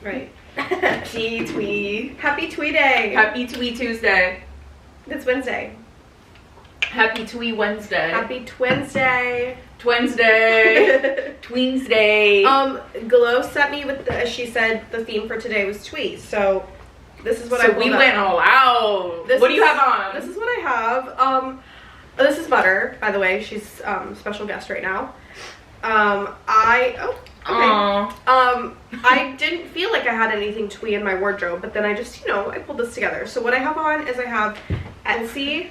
Right. Twee. Happy Twee Day. Happy Twee Tuesday. It's Wednesday. Happy Twee Wednesday. Happy Twinsday. Twinsday. Tweensday. Glow sent me with she said the theme for today was twee. So this is what I we went all out. What do you have on? This is what I have. This is Butter, by the way. She's special guest right now. I didn't feel like I had anything twee in my wardrobe, but then I just, I pulled this together. So what I have on is I have Etsy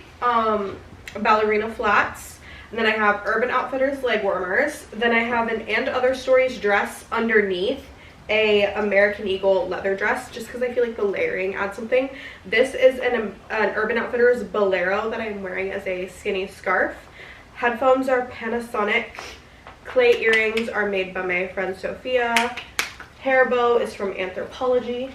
ballerina flats, and then I have Urban Outfitters leg warmers, then I have an And Other Stories dress underneath a American Eagle leather dress, just because I feel like the layering adds something. This is an Urban Outfitters bolero that I'm wearing as a skinny scarf. Headphones are Panasonic. Clay earrings are made by my friend Sophia. Hair bow is from Anthropology.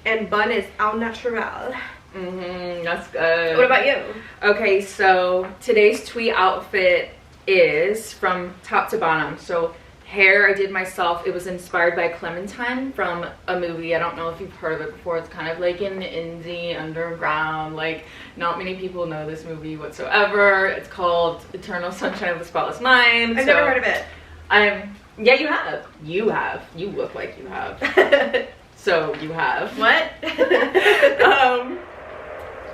And bun is au natural. That's good. What about you? Okay, so today's twee outfit is from top to bottom. So hair I did myself. It was inspired by Clementine from a movie. I don't know if you've heard of it before. It's kind of like in the indie underground. Like, not many people know this movie whatsoever. It's called Eternal Sunshine of the Spotless Mind. I've never heard of it. Yeah, you have. You look like you have. So you have. What?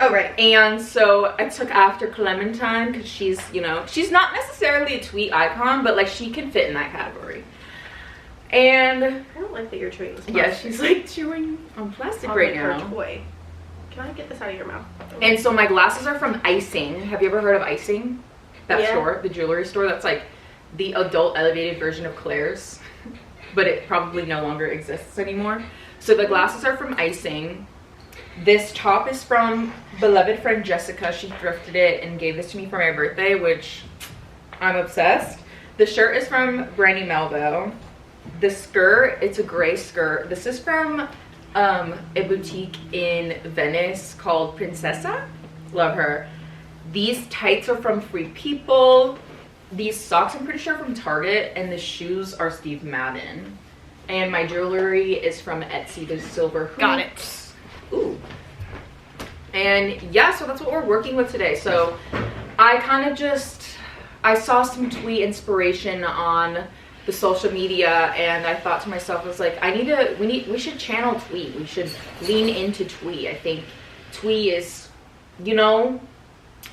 Oh, right. And so I took after Clementine because she's, she's not necessarily a twee icon, but like she can fit in that category. And I don't like that you're chewing this plastic. Yeah, she's like chewing on plastic right now. Toy. Can I get this out of your mouth? And so my glasses are from Icing. Have you ever heard of Icing? That store, the jewelry store that's like the adult elevated version of Claire's, but it probably no longer exists anymore. So the glasses are from Icing. This top is from beloved friend Jessica. She thrifted it and gave this to me for my birthday, which I'm obsessed. The shirt is from Brandy Melville. The skirt, it's a gray skirt. This is from a boutique in Venice called Princessa. Love her. These tights are from Free People. These socks I'm pretty sure are from Target, and the shoes are Steve Madden. And my jewelry is from Etsy. The silver hoops. Got it. Ooh. And yeah, so that's what we're working with today. So I saw some twee inspiration on the social media, and I thought to myself, I was like, we should channel twee. We should lean into twee. I think twee is,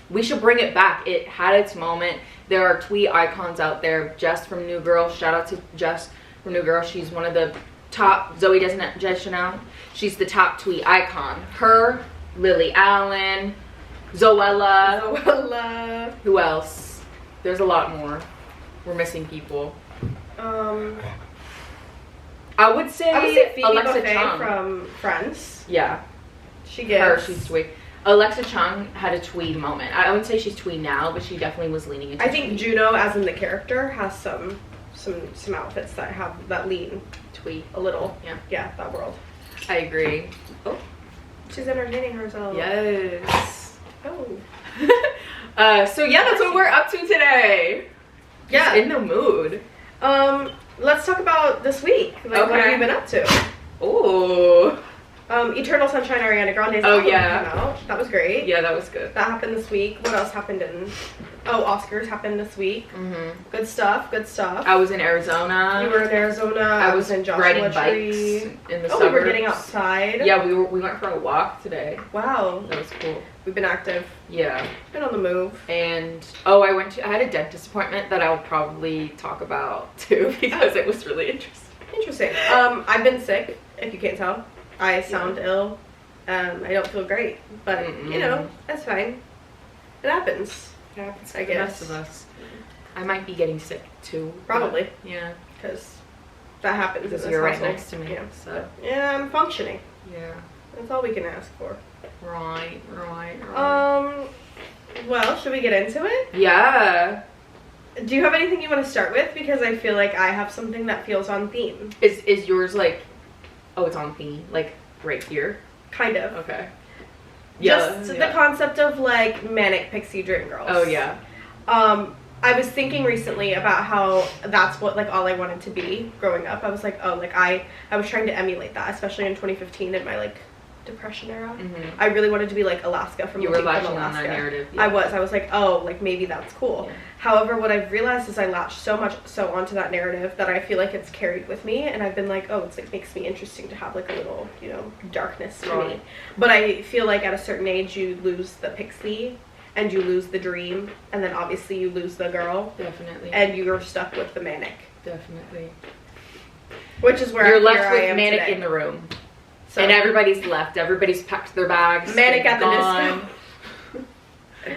we should bring it back. It had its moment. There are twee icons out there. Jess from New Girl, shout out to Jess from New Girl. She's one of the top. Zoe Deschanel, she's the top twee icon. Her, Lily Allen, Zoella. Who else? There's a lot more. We're missing people. I would say Phoebe Alexa Buffet Chung from Friends. Yeah, she's twee. Alexa Chung had a twee moment. I wouldn't say she's twee now, but she definitely was leaning into I think Juno, as in the character, has some outfits that have that lean twee a little. Yeah, that world. I agree. Oh, she's entertaining herself. Yes. Oh. So yeah, that's what we're up to today. Yeah, in the mood. Let's talk about this week. Like, what have you been up to? Oh. Eternal Sunshine, Ariana Grande's album came out. That was great. Yeah, that was good. That happened this week. What else happened Oscars happened this week. Good stuff. I was in Arizona. You were in Arizona. I was in Joshua riding Tree. Bikes in the suburbs. We were getting outside. Yeah, we went for a walk today. Wow. That was cool. We've been active. Yeah. Been on the move. And I had a dentist appointment that I'll probably talk about too, because it was really interesting. I've been sick, if you can't tell. I sound ill. I don't feel great, but that's fine. It happens. It happens to I the guess. rest of us. I might be getting sick too. Probably. Yeah. Because that happens. Because you're right next to me. Yeah. So. Yeah, I'm functioning. Yeah. That's all we can ask for. Right. Well, should we get into it? Yeah. Do you have anything you want to start with? Because I feel like I have something that feels on theme. Is yours like, oh, it's on theme, like right here? Kind of. Okay. Just the concept of like manic pixie dream girls. Oh yeah. I was thinking recently about how that's what like all I wanted to be growing up. I was like, oh, like I was trying to emulate that, especially in 2015 in my like depression era. Mm-hmm. I really wanted to be like Alaska from You were Looking from latching on Alaska. that narrative. I was like, oh, like maybe that's cool. Yeah. However, what I've realized is I latched so much so onto that narrative that I feel like it's carried with me, and I've been like, oh, it's like makes me interesting to have like a little, you know, darkness to me. But I feel like at a certain age you lose the pixie and you lose the dream, and then obviously you lose the girl. Definitely. And you're stuck with the manic. Definitely. Which is where you're here left I with am manic today. in the room. So, and everybody's left. Everybody's packed their bags. Manic at the gone. disco.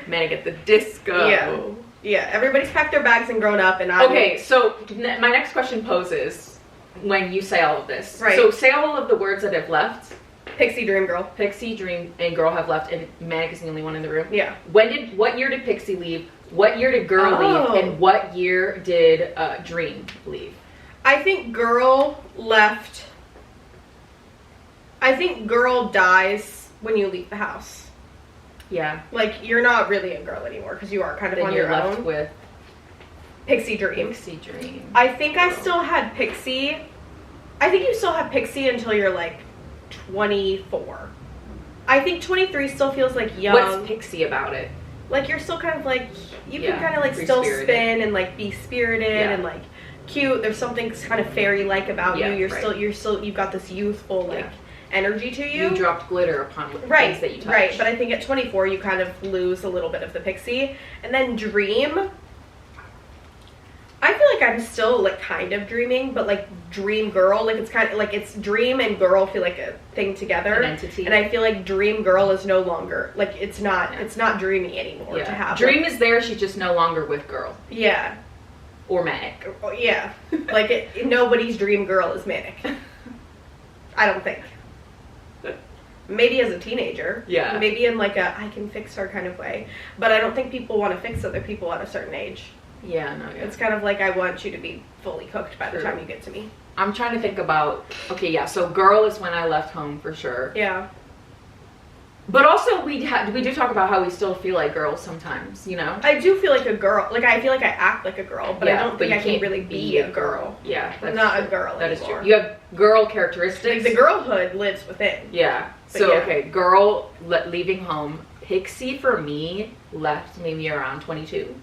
Manic at the disco. Yeah. Yeah, everybody's packed their bags and grown up, and Okay, so my next question poses when you say all of this. Right. So say all of the words that have left. Pixie, dream, girl. Pixie, dream, and girl have left, and Manic is the only one in the room. Yeah. What year did Pixie leave? What year did girl leave? And what year did dream leave? I think girl left. I think girl dies when you leave the house. Yeah. Like, you're not really a girl anymore because you are kind of Then on you're your left own. with Pixie, dream. Pixie, dream. I think I still had Pixie. I think you still have Pixie until you're like 24. I think 23 still feels like young. What's Pixie about it? Like, you're still kind of like, you Yeah, can kind of like still free-spirited. spin and like be spirited and like cute. There's something kind of fairy-like about you. You're still, you've got this youthful like energy to you. You dropped glitter upon things that you touched. Right, but I think at 24 you kind of lose a little bit of the pixie. And then dream, I feel like I'm still like kind of dreaming, but like dream girl, like it's kind of like it's dream and girl feel like a thing together. An entity. And I feel like dream girl is no longer like it's not dreamy anymore to have. Dream is there, she's just no longer with girl. Yeah. Or manic. Yeah. Like nobody's dream girl is manic. I don't think. Maybe as a teenager. Yeah. Maybe in like a I can fix her kind of way. But I don't think people want to fix other people at a certain age. Yeah, no, yeah. It's kind of like I want you to be fully cooked by the time you get to me. I'm trying to think about, okay, yeah, so girl is when I left home for sure. Yeah. But also we do talk about how we still feel like girls sometimes, you know? I do feel like a girl. Like I feel like I act like a girl, but I don't think I can really be a girl. Yeah. I'm not a girl That is anymore. true. You have girl characteristics. Like the girlhood lives within. Yeah. But So, yeah. okay, girl leaving home. Pixie for me left maybe around 22.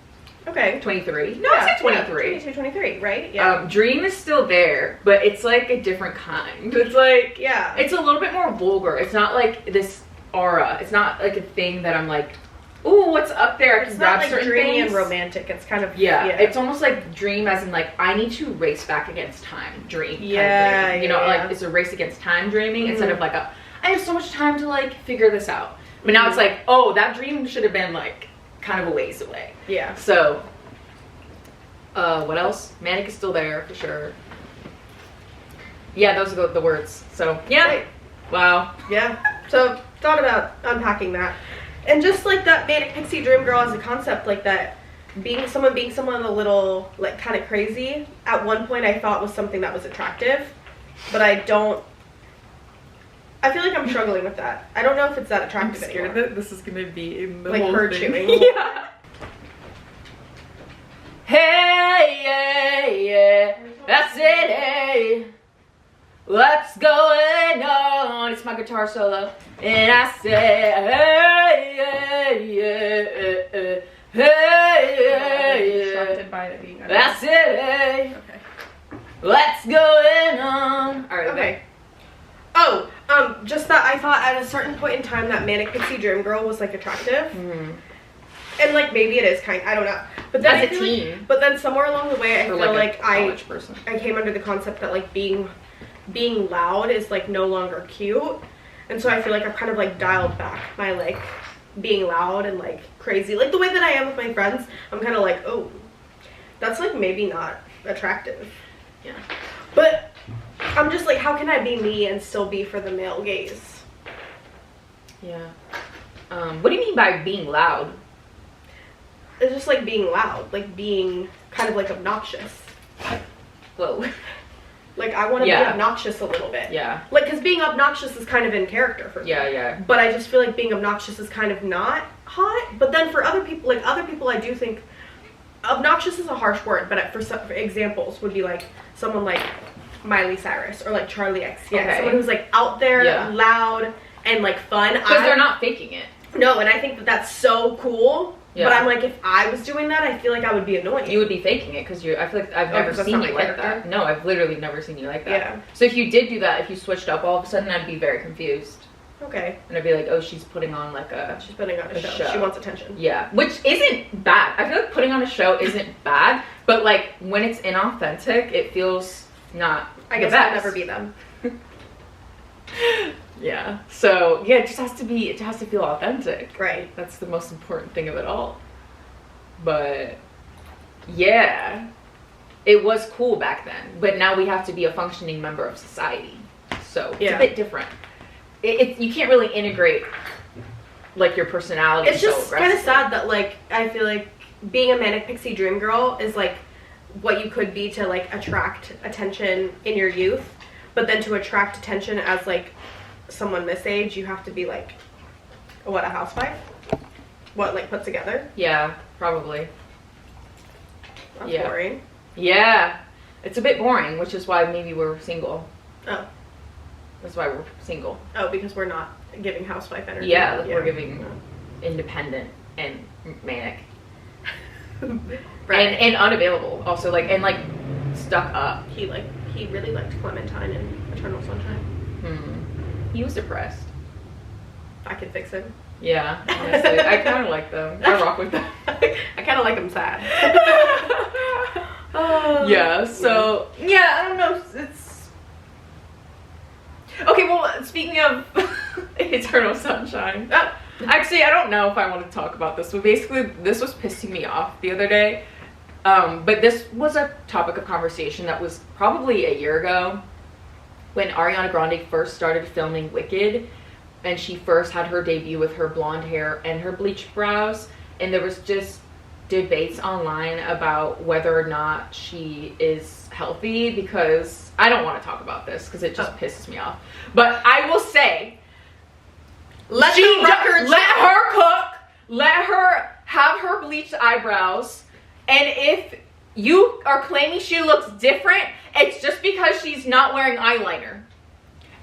Okay. 23. No, I'd say 23. 22, 23, right? Yeah. Dream is still there, but it's like a different kind. It's like, yeah. it's a little bit more vulgar. It's not like this aura. It's not like a thing that I'm like, ooh, what's up there? I can It's grab not like certain dreamy things. and romantic. It's kind of Yeah, it's almost like dream as in like I need to race back against time dream. Yeah, kind of thing. You know, yeah. like it's a race against time dreaming instead of like a I have so much time to like figure this out. But now it's like, oh, that dream should have been like kind of a ways away. Yeah. So what else? Manic is still there for sure. Yeah, those are the words. So yeah. Right. Wow. Yeah. So thought about unpacking that. And just like that manic pixie dream girl as a concept, like that being someone a little like kind of crazy at one point I thought was something that was attractive, but I feel like I'm struggling with that. I don't know if it's that attractive anymore. that this is gonna be in the Like whole her thing. chewing. Yeah. Hey, yeah, yeah, that's it, hey. What's going on? It's my guitar solo, and I say, hey, yeah, yeah, hey, Distracted by it being that's it, hey. Okay. What's going on? All right. Okay. Oh, just that I thought at a certain point in time that manic pixie dream girl was like attractive. And like maybe it is I don't know. But then As I a feel teen. like, but then somewhere along the way I feel like I person. came under the concept that like being loud is like no longer cute. And so I feel like I've kind of like dialed back my like being loud and like crazy. Like the way that I am with my friends, I'm kind of like, oh, that's like maybe not attractive. Yeah. But I'm just like, how can I be me and still be for the male gaze? Yeah. What do you mean by being loud? It's just like being loud, like being kind of like obnoxious. Whoa. Like I want to be obnoxious a little bit. Yeah. Like, because being obnoxious is kind of in character for me. Yeah, yeah. But I just feel like being obnoxious is kind of not hot. But then for other people I do think obnoxious is a harsh word, but for examples would be like someone like Miley Cyrus or like Charlie XCX. Okay. Someone who's like out there, loud, and like fun. Because they're not faking it. No, and I think that that's so cool. Yeah. But I'm like, if I was doing that, I feel like I would be annoying. You would be faking it because I feel like I've never seen you like that. No, I've literally never seen you like that. Yeah. So if you did do that, if you switched up all of a sudden, I'd be very confused. Okay. And I'd be like, oh, she's putting on like a... She's putting on a show. She wants attention. Yeah. Which isn't bad. I feel like putting on a show isn't bad. But like when it's inauthentic, it feels not I guess I'll never be them. Yeah. So yeah, it has to feel authentic. Right. That's the most important thing of it all. But yeah, it was cool back then. But now we have to be a functioning member of society. So it's a bit different. You can't really integrate like your personality. It's just kind of sad that like I feel like being a manic pixie dream girl is like what you could be to like attract attention in your youth, but then to attract attention as like someone this age, you have to be like a housewife? What, like put together? Yeah, probably. That's boring. Yeah, it's a bit boring, which is why maybe we're single. Oh. That's why we're single. Oh, because we're not giving housewife energy. Yeah, like we're giving independent and manic. Right. And unavailable also, like, and like stuck up. He really liked Clementine and Eternal Sunshine. He was depressed. I could fix him. Yeah, honestly. I kind of like them. I rock with them. I kind of like him sad. Yeah, so yeah, I don't know, it's okay. Well, speaking of Eternal Sunshine, actually I don't know if I want to talk about this, but basically this was pissing me off the other day. But this was a topic of conversation that was probably a year ago when Ariana Grande first started filming Wicked, and she first had her debut with her blonde hair and her bleached brows, and there was just debates online about whether or not she is healthy, because I don't want to talk about this because it just pisses me off. But I will say, let her cook, let her have her bleached eyebrows, and if you are claiming she looks different, it's just because she's not wearing eyeliner.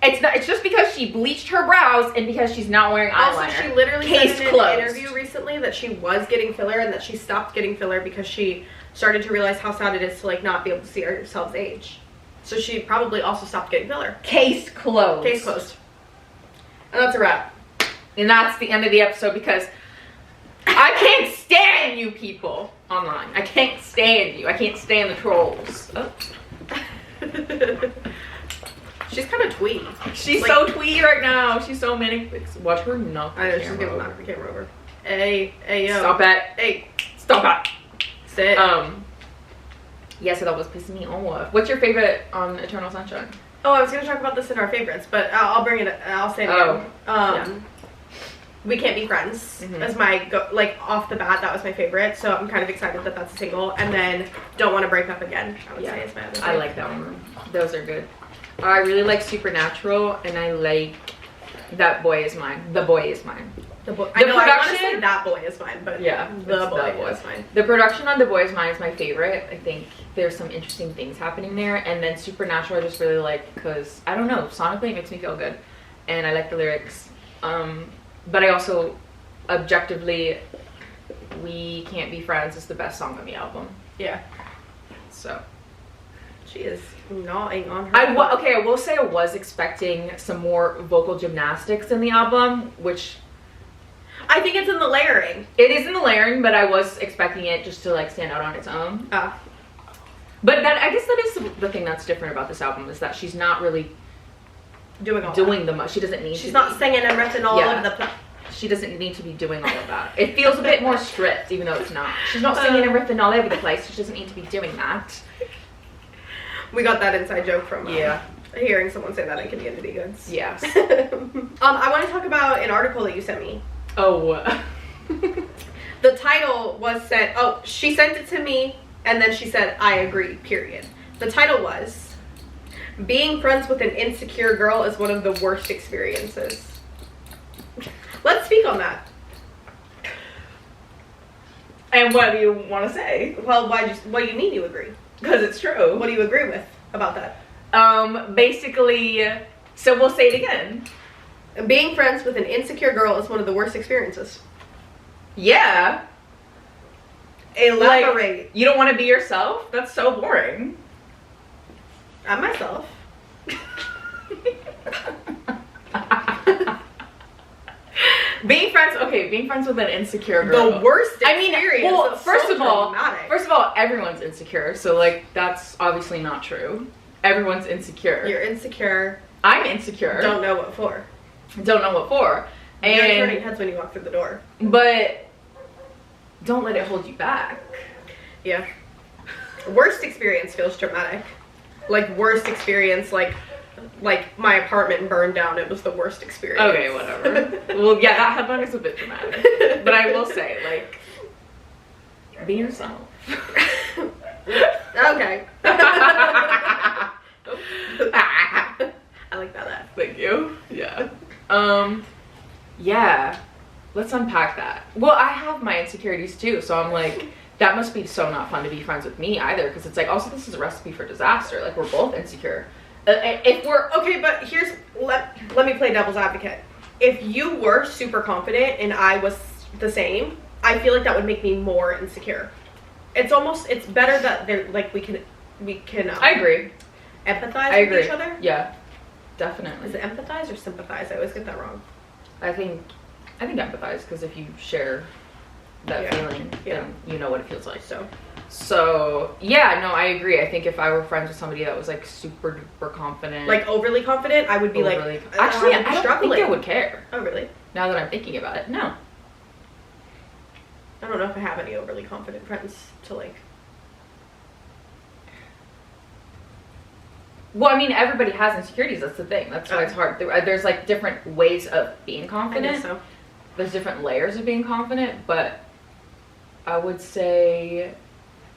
It's just because she bleached her brows and because she's not wearing eyeliner. Also, she literally said in an interview recently that she was getting filler and that she stopped getting filler because she started to realize how sad it is to like not be able to see herself age. So she probably also stopped getting filler. Case closed. Case closed. And that's a wrap. And that's the end of the episode because I can't stand you people online. I can't stand you. I can't stand the trolls. Oh. She's kind of twee. She's like, so twee right now. She's so manic. Watch her knock the camera over. She's gonna knock the camera over. Hey, yo. Stop it. Hey. Stop it. Sit. Yeah, so that was pissing me off. What's your favorite on Eternal Sunshine? Oh, I was gonna talk about this in our favorites, but I'll bring it. I'll say it again. We Can't Be Friends as my off the bat. That was my favorite, so I'm kind of excited that that's a single. And then Don't Want to Break Up Again. I would say is my other favorite. I like that one. Those are good. I really like Supernatural, and I like That Boy Is Mine. The Boy Is Mine. The production. I want to say That Boy Is Mine, but yeah, The Boy Is Mine. The production on The Boy Is Mine is my favorite. I think there's some interesting things happening there, and then Supernatural I just really like because I don't know, sonically it makes me feel good, and I like the lyrics. But I also, objectively, We Can't Be Friends is the best song on the album. Yeah. So. She is gnawing on her. Okay, I will say I was expecting some more vocal gymnastics in the album, which... I think it's in the layering. It is in the layering, but I was expecting it just to like stand out on its own. But I guess that is the thing that's different about this album, is that she's not really doing the most. She doesn't need to. She's not singing and riffing all over the place. She doesn't need to be doing all of that. It feels a bit more stripped, even though it's not. She's not singing and riffing all over the place. She doesn't need to be doing that. We got that inside joke from hearing someone say that in Community Goods. Yes. I want to talk about an article that you sent me. Oh. The title was said, she sent it to me, and then she said, I agree, period. The title was, Being Friends with an Insecure Girl is One of the Worst Experiences. Let's speak on that. And what do you want to say? Well, what do you mean you agree? Because it's true. What do you agree with about that? Basically, so we'll say it again. Being friends with an insecure girl is one of the worst experiences. Yeah. Elaborate. Like, you don't want to be yourself? That's so boring. I'm myself. Being friends with an insecure girl. The worst experience. Well, first so of all, traumatic. everyone's insecure. So like, that's obviously not true. Everyone's insecure. You're insecure. I'm insecure. Don't know what for. Don't know what for. You're And turning heads when you walk through the door. but don't let it hold you back. Yeah. Worst experience feels traumatic. Like worst experience, like my apartment burned down. It was the worst experience. Okay, whatever. Well, yeah, that headline is a bit dramatic. But I will say, like, be yourself. Okay. I like that. Thank you. Yeah. Yeah. Let's unpack that. Well, I have my insecurities too, so I'm like, that must be so not fun to be friends with me either, because it's like, also this is a recipe for disaster. Like, we're both insecure. If we're okay, but let me play devil's advocate. If you were super confident and I was the same, I feel like that would make me more insecure. It's better that they're like we can I agree. Empathize with each other. Yeah, definitely. Is it empathize or sympathize? I always get that wrong. I think empathize, because if you share that feeling, then you know what it feels like. So yeah, no, I agree. I think if I were friends with somebody that was like super duper confident, like overly confident, I would be actually, I don't think I would care. Oh really? Now that I'm thinking about it, no. I don't know if I have any overly confident friends to like. Well, I mean, everybody has insecurities. That's the thing. That's why it's hard. There's like different ways of being confident. I guess so. There's different layers of being confident, but I would say,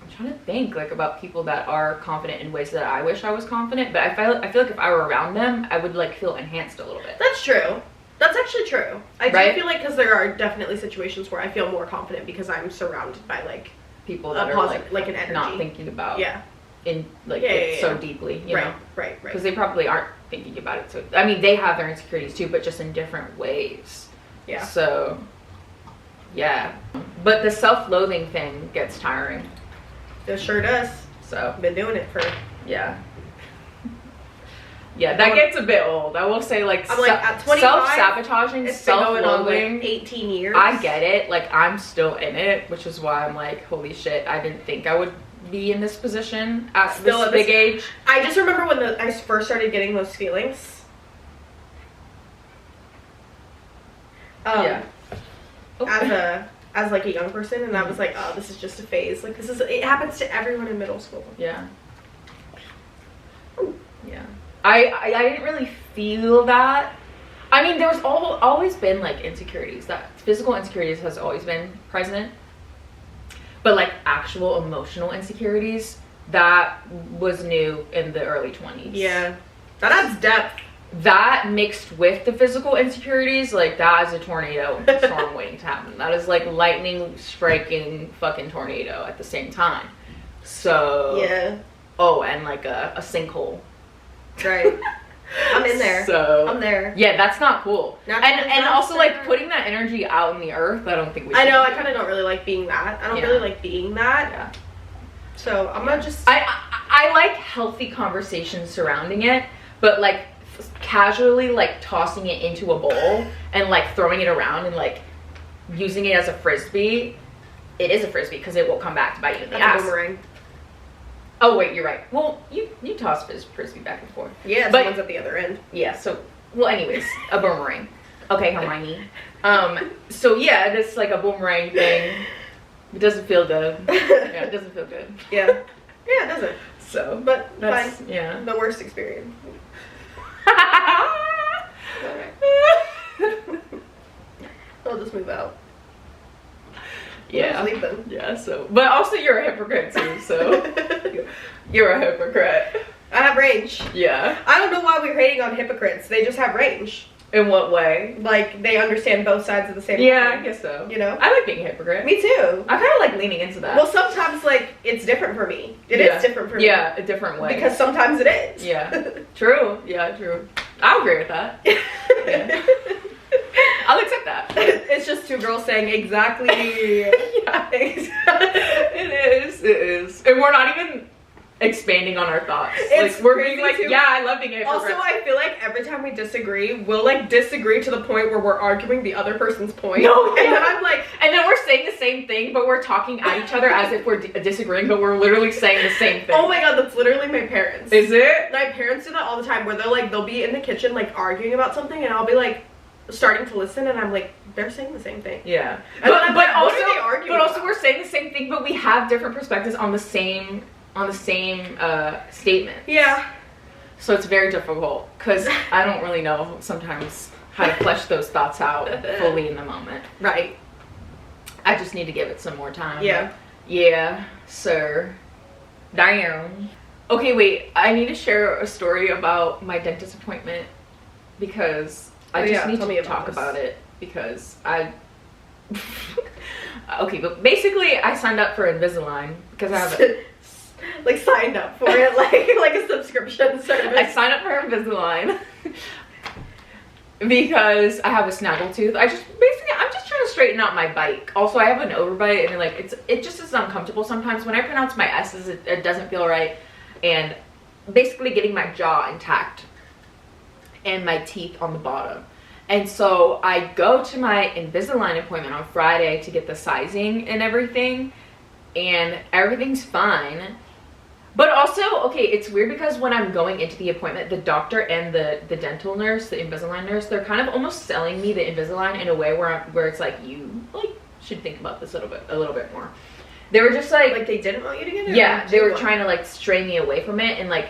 I'm trying to think like about people that are confident in ways that I wish I was confident, but I feel like if I were around them, I would like feel enhanced a little bit. That's true. That's actually true. I do Right? feel like, because there are definitely situations where I feel more confident because I'm surrounded by like People that are positive, like an energy. not thinking about so deeply, you know? Right. Because they probably aren't thinking about it. So I mean, they have their insecurities too, but just in different ways. Yeah. So yeah, but the self-loathing thing gets tiring. It sure does. So I've been doing it for. yeah, that gets a bit old. I will say, like, I'm like at 25, self-sabotaging, it's been going on self-loathing. like 18 years. I get it. Like, I'm still in it, which is why I'm like, holy shit, I didn't think I would be in this position at this big age. I just remember when I first started getting those feelings. Yeah. As like a young person, and I was like, oh, this is just a phase. Like, it happens to everyone in middle school. Yeah. Yeah. I didn't really feel that. I mean, there was always been like insecurities. That physical insecurities has always been present. But like actual emotional insecurities, that was new in the early 20s. Yeah. That adds depth. That mixed with the physical insecurities, like, that is a tornado storm waiting to happen. That is like lightning striking fucking tornado at the same time. So yeah. Oh, and like a sinkhole. Right. I'm in there. So I'm there. Yeah, that's not cool. And also fair. like putting that energy out in the earth, I don't think we should. I know, I kind of don't really like being that. I don't really like being that. Yeah. So I'm gonna just. I like healthy conversations surrounding it, but like casually like tossing it into a bowl and like throwing it around and like using it as a frisbee. It is a frisbee because it will come back to bite you in the ass. A boomerang. Oh wait, you're right. Well, you toss frisbee back and forth. Yeah, but someone's at the other end. Yeah. So well, anyways, a boomerang. Okay, Hermione. So yeah, it's like a boomerang thing. It doesn't feel good. Yeah, it doesn't feel good. Yeah. Yeah, it doesn't. So, but that's fine. Yeah. The worst experience. I'll just move out. Yeah. Leave them. Yeah. So, but also you're a hypocrite too. So you're a hypocrite. I have range. Yeah. I don't know why we're hating on hypocrites. They just have range. In what way? Like, they understand both sides of the same Yeah, thing. I guess so. You know? I like being a hypocrite. Me too. I kind of like leaning into that. Well, sometimes, like, it's different for me. It is different for me. Yeah, a different way. Because sometimes it is. Yeah. True. Yeah, true. I'll agree with that. Yeah. I'll accept that. It's just two girls saying exactly. Yeah. It is. And we're not even expanding on our thoughts. It's like, we're being like, too. yeah, I love being a hypocrite. Also, I feel like every time we disagree, we'll like disagree to the point where we're arguing the other person's point. No, and then I'm like, and then we're saying the same thing, but we're talking at each other as if we're disagreeing, but we're literally saying the same thing. oh my god, that's literally my parents. Is it? My parents do that all the time, where they'll be in the kitchen like arguing about something, and I'll be like starting to listen, and I'm like, they're saying the same thing. Yeah. And then I'm like, what are they arguing but also about? we're saying the same thing, but we have different perspectives on the same statement. Yeah. So it's very difficult because I don't really know sometimes how to flesh those thoughts out fully in the moment. Right. I just need to give it some more time. Yeah. Yeah, sir. Damn. Okay, wait. I need to share a story about my dentist appointment because I just need to talk about it because I... Okay, but basically I signed up for Invisalign because I have a... like signed up for it like a subscription service. I signed up for Invisalign because I have a snaggle tooth. I'm just trying to straighten out my bite. Also, I have an overbite and like it just is uncomfortable sometimes when I pronounce my S's. It doesn't feel right, and basically getting my jaw intact and my teeth on the bottom. And so I go to my Invisalign appointment on Friday to get the sizing and everything, and everything's fine. But also, okay, it's weird because when I'm going into the appointment, the doctor and the dental nurse, the Invisalign nurse, they're kind of almost selling me the Invisalign in a way where it's like, you like should think about this a little bit more. They were just like they didn't want you to get it? Yeah, they were trying to like stray me away from it and like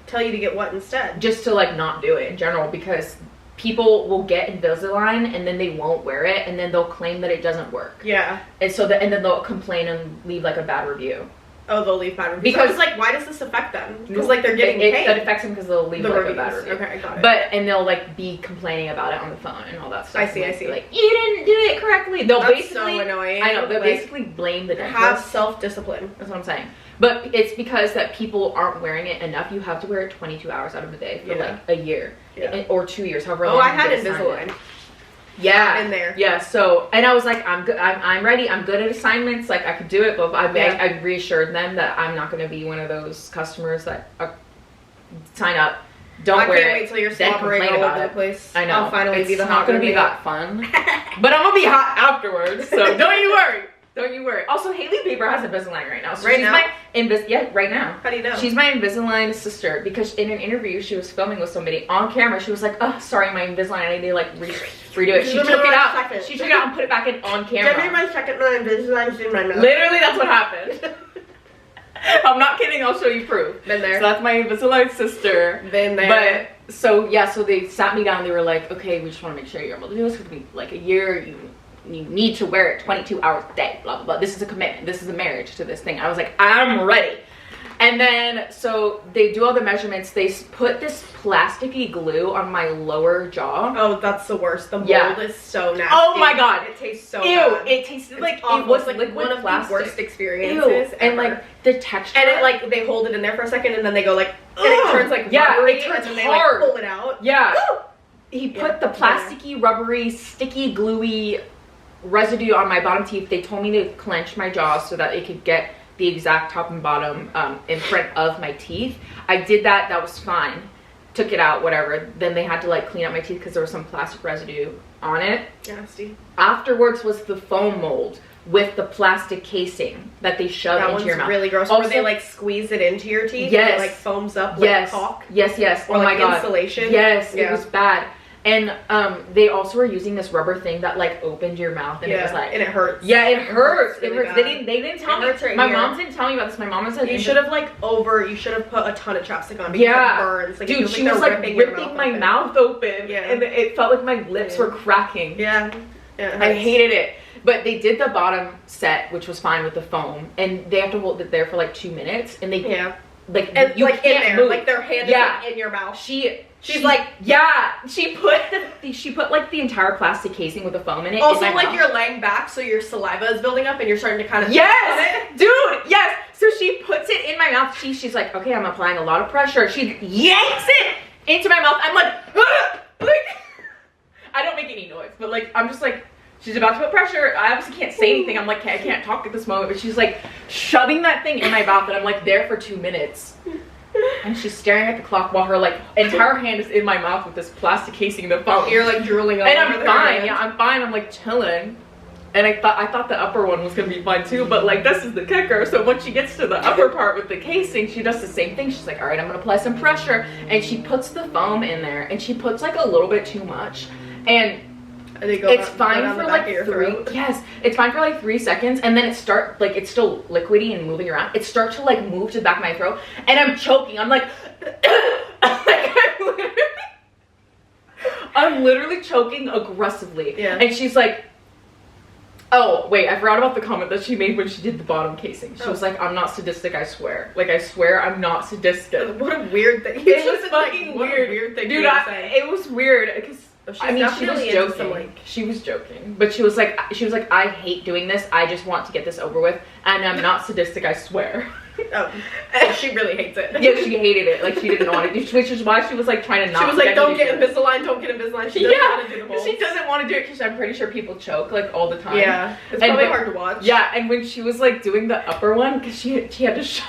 tell you to get what instead? Just to like not do it in general, because people will get Invisalign and then they won't wear it and then they'll claim that it doesn't work. Yeah. And so and then they'll complain and leave like a bad review. Oh, they'll leave bad reviews. Because, like, why does this affect them? Because, like, they're getting paid. It affects them because they'll leave, like, a bad review. Okay, got it. And they'll, like, be complaining about it on the phone and all that stuff. I see. Like, you didn't do it correctly. They'll That's so annoying. I know. They'll basically blame the dentist. Have self-discipline. That's what I'm saying. But it's because that people aren't wearing it enough. You have to wear it 22 hours out of the day for, like, a year. Yeah. Or 2 years, however long. Oh, I had Invisalign. Yeah, in there. Yeah, so, and I was like, I'm good. I'm ready. I'm good at assignments. Like, I could do it. But I reassured them that I'm not going to be one of those customers that sign up, don't wear it. I can't wait till you're slobbering all over the place. I know. I'll finally be the hot. It's not going to be that fun. But I'm going to be hot afterwards. So don't you worry. Don't you worry. Also, Haley Bieber has Invisalign right now. So right now? Right now. How do you know? She's my Invisalign sister because in an interview she was filming with somebody on camera. She was like, "Oh, sorry, my Invisalign. I need to like redo it." She took it out. She took it out and put it back in on camera. Give me my second one. Invisalign's in my mouth. Literally, that's what happened. I'm not kidding. I'll show you proof. Been there. So that's my Invisalign sister. Been there. But so yeah, so they sat me down. They were like, "Okay, we just want to make sure you're able to do this. It's gonna be like a year. You need to wear it 22 hours a day, blah, blah, blah. This is a commitment. This is a marriage to this thing." I was like, I'm ready. And then, so they do all the measurements. They put this plasticky glue on my lower jaw. Oh, that's the worst. The mold is so nasty. Oh my God. It tastes so Ew, bad. it tasted like awful. it was like liquid one of plastic. the worst experiences ever. And like the texture. And it like, they hold it in there for a second and then they go like, and it turns like rubbery. It turns and then hard. they like pull it out. Yeah. He put the plasticky, rubbery, sticky, gluey residue on my bottom teeth. They told me to clench my jaw so that it could get the exact top and bottom in front of my teeth. I did that. That was fine. Took it out, whatever. Then they had to like clean up my teeth because there was some plastic residue on it. Nasty. Afterwards was the foam mold with the plastic casing that they shove into your mouth. Really gross. Also, where they like squeeze it into your teeth. Yes. And it like foams up like caulk. Yes. Or oh like my God. insulation. Yes, it was bad. And they also were using this rubber thing that like opened your mouth and it was like, and it hurts. Yeah, it hurts. Really it hurts. They didn't tell me. Right my mom didn't tell me about this. My mom said you should have you should have put a ton of chapstick on because it burns. Like, dude, she was like ripping my mouth open. Yeah. And it felt like my lips were cracking. Yeah. I hated it. But they did the bottom set, which was fine with the foam, and they have to hold it there for like 2 minutes, and they like And you like can't in there, move. like their hand Yeah. is like in your mouth. She's like, yeah, she put like the entire plastic casing with the foam in it. Also, in my like mouth. you're laying back, so your saliva is building up, and you're starting to kind of Yes, dude, yes. So she puts it in my mouth. She's like, okay, I'm applying a lot of pressure. She yanks it into my mouth. I'm like, ah! Like, I don't make any noise, but like, I'm just like, she's about to put pressure. I obviously can't say anything. I'm like, I can't talk at this moment, but she's like shoving that thing in my mouth, and I'm like there for 2 minutes. And she's staring at the clock while her like entire hand is in my mouth with this plastic casing the phone. You're like drooling all and over I'm their fine. hand. Yeah, I'm fine. I'm like chilling. And I thought the upper one was gonna be fine too, but like this is the kicker. So once she gets to the upper part with the casing, she does the same thing. She's like, all right, I'm gonna apply some pressure, and she puts the foam in there, and she puts like a little bit too much, and it's fine for like 3. Yes, it's fine for like 3 seconds, and then it's still liquidy and moving around. It starts to like move to the back of my throat, and I'm choking. I'm like, I'm literally choking aggressively. Yeah. And she's like, oh wait, I forgot about the comment that she made when she did the bottom casing. She was like, I'm not sadistic, I swear. Like, I swear I'm not sadistic. What a weird thing. It was fucking weird. Weird thing, dude. It was weird because. I mean, she was joking. She was joking, but she was like, I hate doing this. I just want to get this over with, and I'm not sadistic. I swear. Oh, she really hates it. Yeah, she hated it. Like she didn't want to do, which is why she was like trying to not. She was like, don't get Invisalign, don't get Invisalign. She doesn't want to do the whole. She doesn't want to do it because I'm pretty sure people choke like all the time. Yeah, it's probably hard to watch. Yeah, and when she was like doing the upper one, because she had to shove.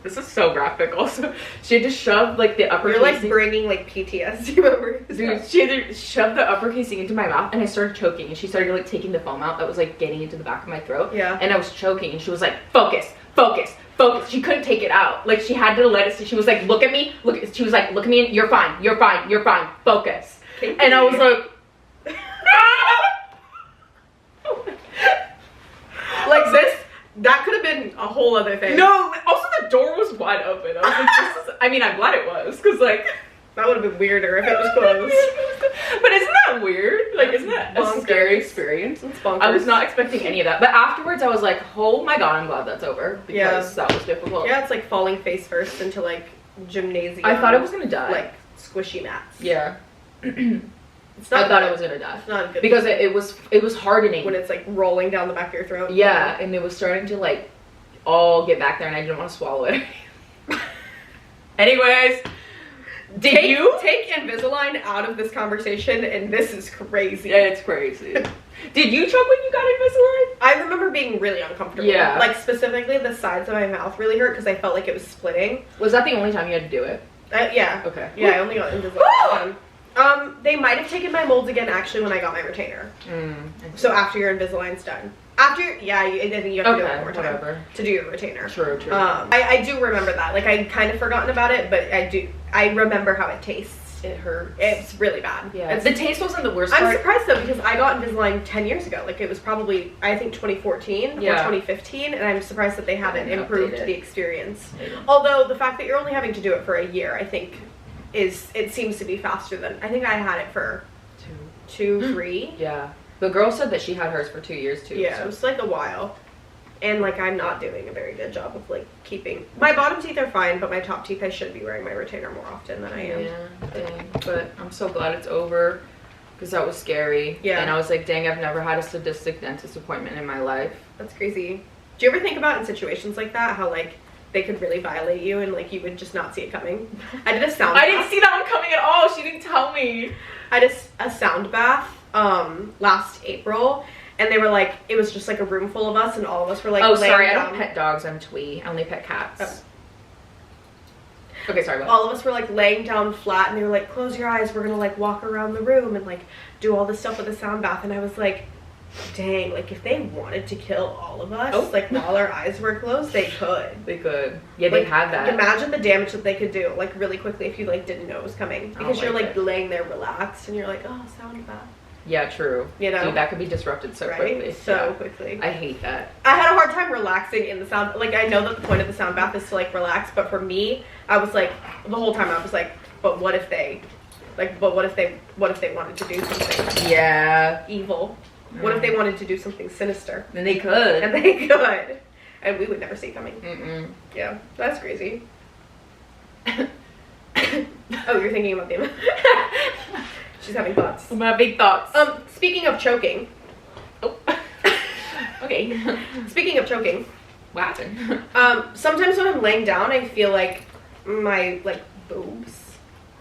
This is so graphic. Also, she had to shove like the upper. You're like bringing like PTSD over. Dude, she had to shove the upper casing into my mouth, and I started choking, and she started like taking the foam out that was like getting into the back of my throat. Yeah. And I was choking, and she was like, focus, focus, focus. She couldn't take it out. Like she had to let it. She was like, look at me, look. She was like, look at me. You're fine. You're fine. You're fine. Focus. And I was like, like this. That could have been a whole other thing. No. Also, the door was wide open. I was like, this is. I mean, I'm glad it was, because like. That would have been weirder if it was closed. But isn't that weird? Like, isn't that a scary experience? It's bonkers. I was not expecting any of that. But afterwards, I was like, oh my god, I'm glad that's over. Because that was difficult. Yeah, it's like falling face first into like gymnasium. I thought I was gonna die. Like squishy mats. Yeah. It's not I thought I was gonna die. It's not good. Because it was hardening. When it's like rolling down the back of your throat. Yeah, and it was starting to like all get back there, and I didn't want to swallow it. Anyways. Did you take Invisalign out of this conversation? And this is crazy. Yeah, it's crazy. Did you choke when you got Invisalign? I remember being really uncomfortable. Yeah. Like specifically the sides of my mouth really hurt because I felt like it was splitting. Was that the only time you had to do it? Yeah. Okay. Yeah, I only got Invisalign done. They might have taken my molds again actually when I got my retainer. So after your Invisalign's done. After, I think you have to do it one more time to do your retainer. True. I do remember that. Like, I'd kind of forgotten about it, but I remember how it tastes. It hurts. It's really bad. Yeah. The taste wasn't the worst part. I'm surprised, though, because I got Invisalign 10 years ago. Like, it was probably, I think, 2014 or 2015, and I'm surprised that they haven't improved the experience. Although, the fact that you're only having to do it for a year, I think, it seems to be faster than, I think I had it for 3. Yeah. The girl said that she had hers for 2 years too. Yeah, it was like a while. And like I'm not doing a very good job of like keeping my bottom teeth are fine, but my top teeth I should be wearing my retainer more often than I am. Yeah, dang. But I'm so glad it's over because that was scary. Yeah. And I was like, dang, I've never had a sadistic dentist appointment in my life. That's crazy. Do you ever think about in situations like that how like they could really violate you and like you would just not see it coming? I did a sound bath. I didn't see that one coming at all. She didn't tell me. I did a sound bath last April, and they were like, it was just like a room full of us, and all of us were like, oh sorry, down. I don't pet dogs, I'm twee. I only pet cats. Oh. Okay, sorry, what? All of us were like laying down flat, and they were like, close your eyes, we're gonna like walk around the room and like do all this stuff with the sound bath. And I was like, dang, like if they wanted to kill all of us, like while our eyes were closed, they could. They could. Yeah, like, they had that. Imagine the damage that they could do like really quickly if you like didn't know it was coming, because you're like laying there relaxed and you're like, oh, sound bath. Yeah, true. You know? Dude, that could be disrupted so quickly. So quickly. I hate that. I had a hard time relaxing in the sound. Like, I know that the point of the sound bath is to, like, relax. But for me, I was, like, the whole time I was, like, but what if they, like, but what if they wanted to do something evil? What if they wanted to do something sinister? Then they could. And they could. And we would never see coming. Mm-mm. Yeah, that's crazy. Oh, you're thinking about the She's having thoughts. My big thoughts. Speaking of choking. Oh. Okay. Speaking of choking. What happened? Sometimes when I'm laying down, I feel like my like boobs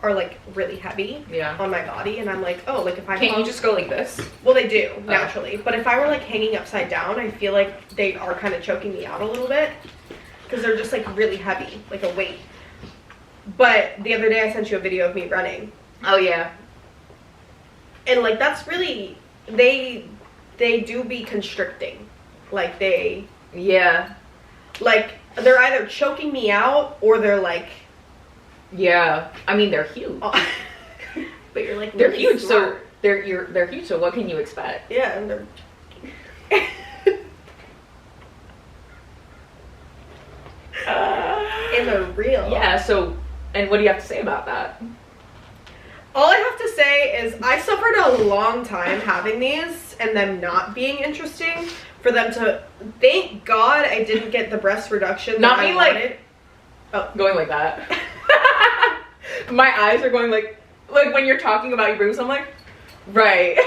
are like really heavy on my body, and I'm like, oh, like if I can't you just go like this? Well, they do naturally, but if I were like hanging upside down, I feel like they are kind of choking me out a little bit because they're just like really heavy, like a weight. But the other day I sent you a video of me running. Oh yeah. And like that's really they do be constricting, like they like they're either choking me out or they're like I mean they're huge. But you're like they're really huge, smart. so they're huge. So what can you expect? Yeah, and they're and they're real. Yeah. So, and what do you have to say about that? All I have to say is I suffered a long time having these and them not being interesting for them to. Thank God I didn't get the breast reduction. Not that me I like wanted. Oh, going like that. My eyes are going like when you're talking about your boobs. I'm like, right.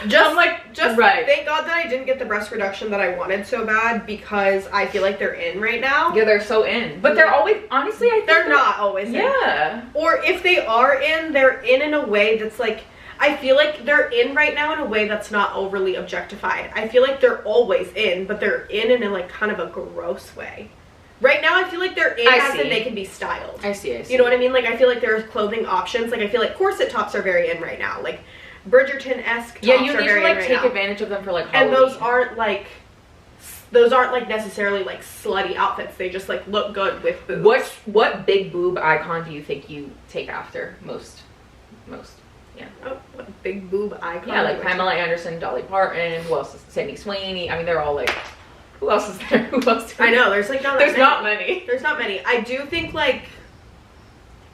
Just I'm like, just right. Thank God that I didn't get the breast reduction that I wanted so bad because I feel like they're in right now. Yeah, they're so in, but they're always. Honestly, I think they're not always in. Yeah. Or if they are in, they're in a way that's like. I feel like they're in right now in a way that's not overly objectified. I feel like they're always in, but they're in a like kind of a gross way. Right now, I feel like they're in as in they can be styled. I see. You know what I mean? Like, I feel like there's clothing options. Like, I feel like corset tops are very in right now. Like, Bridgerton-esque tops you are need very to like in right take now. advantage of them for like Halloween. And those aren't like necessarily like slutty outfits. They just like look good with boobs. What big boob icon do you think you take after most? Yeah. Oh, what big boob icon? Yeah, like Pamela Anderson, Dolly Parton. Who else? Sydney Sweeney. I mean, they're all like. Who else is there? Who else? I know. There's like not. There's not many. There's not many. I do think like.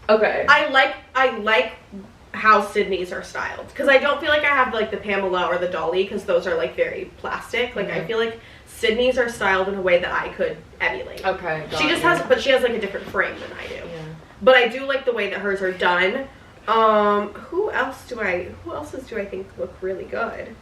Okay. I like how Sydney's are styled because I don't feel like I have like the Pamela or the Dolly because those are like very plastic. Like I feel like Sydney's are styled in a way that I could emulate. Okay. She just has, but she has like a different frame than I do. Yeah. But I do like the way that hers are done. Who else do I think look really good?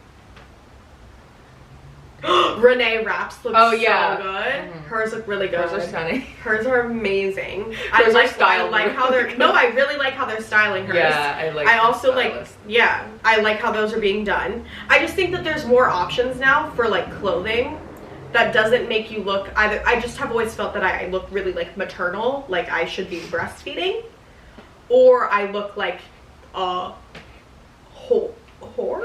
Renee Raps looks so good. Mm-hmm. Hers look really good. Hers are stunning. Hers are amazing. Hers I are like how they're I really like how they're styling hers. Yeah, I also I like how those are being done. I just think that there's more options now for like clothing that doesn't make you look either. I just have always felt that I look really like maternal, like I should be breastfeeding, or I look like a whore.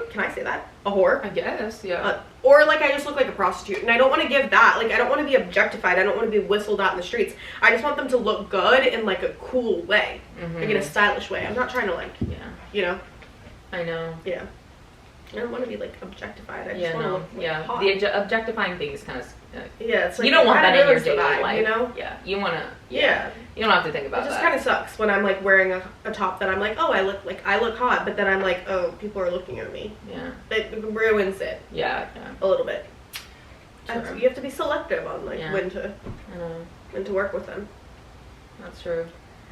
Can I say that? A whore? I guess, yeah. Or like I just look like a prostitute, and I don't want to give that. Like I don't want to be objectified. I don't want to be whistled at in the streets. I just want them to look good in like a cool way, like in a stylish way. I'm not trying to like, you know. I know. Yeah. I don't want to be like objectified. I just want to look like, hot. The objectifying thing is kind of. It's like you don't want that in your daily vibe, life, you know? Yeah, you want to. Yeah. You don't have to think about that. It that. just kind of sucks when I'm like wearing a top that I'm like, oh, I look hot, but then I'm like, oh, people are looking at me. Yeah. It ruins it. Yeah. A little bit. True. You have to be selective on like when to work with them. That's true.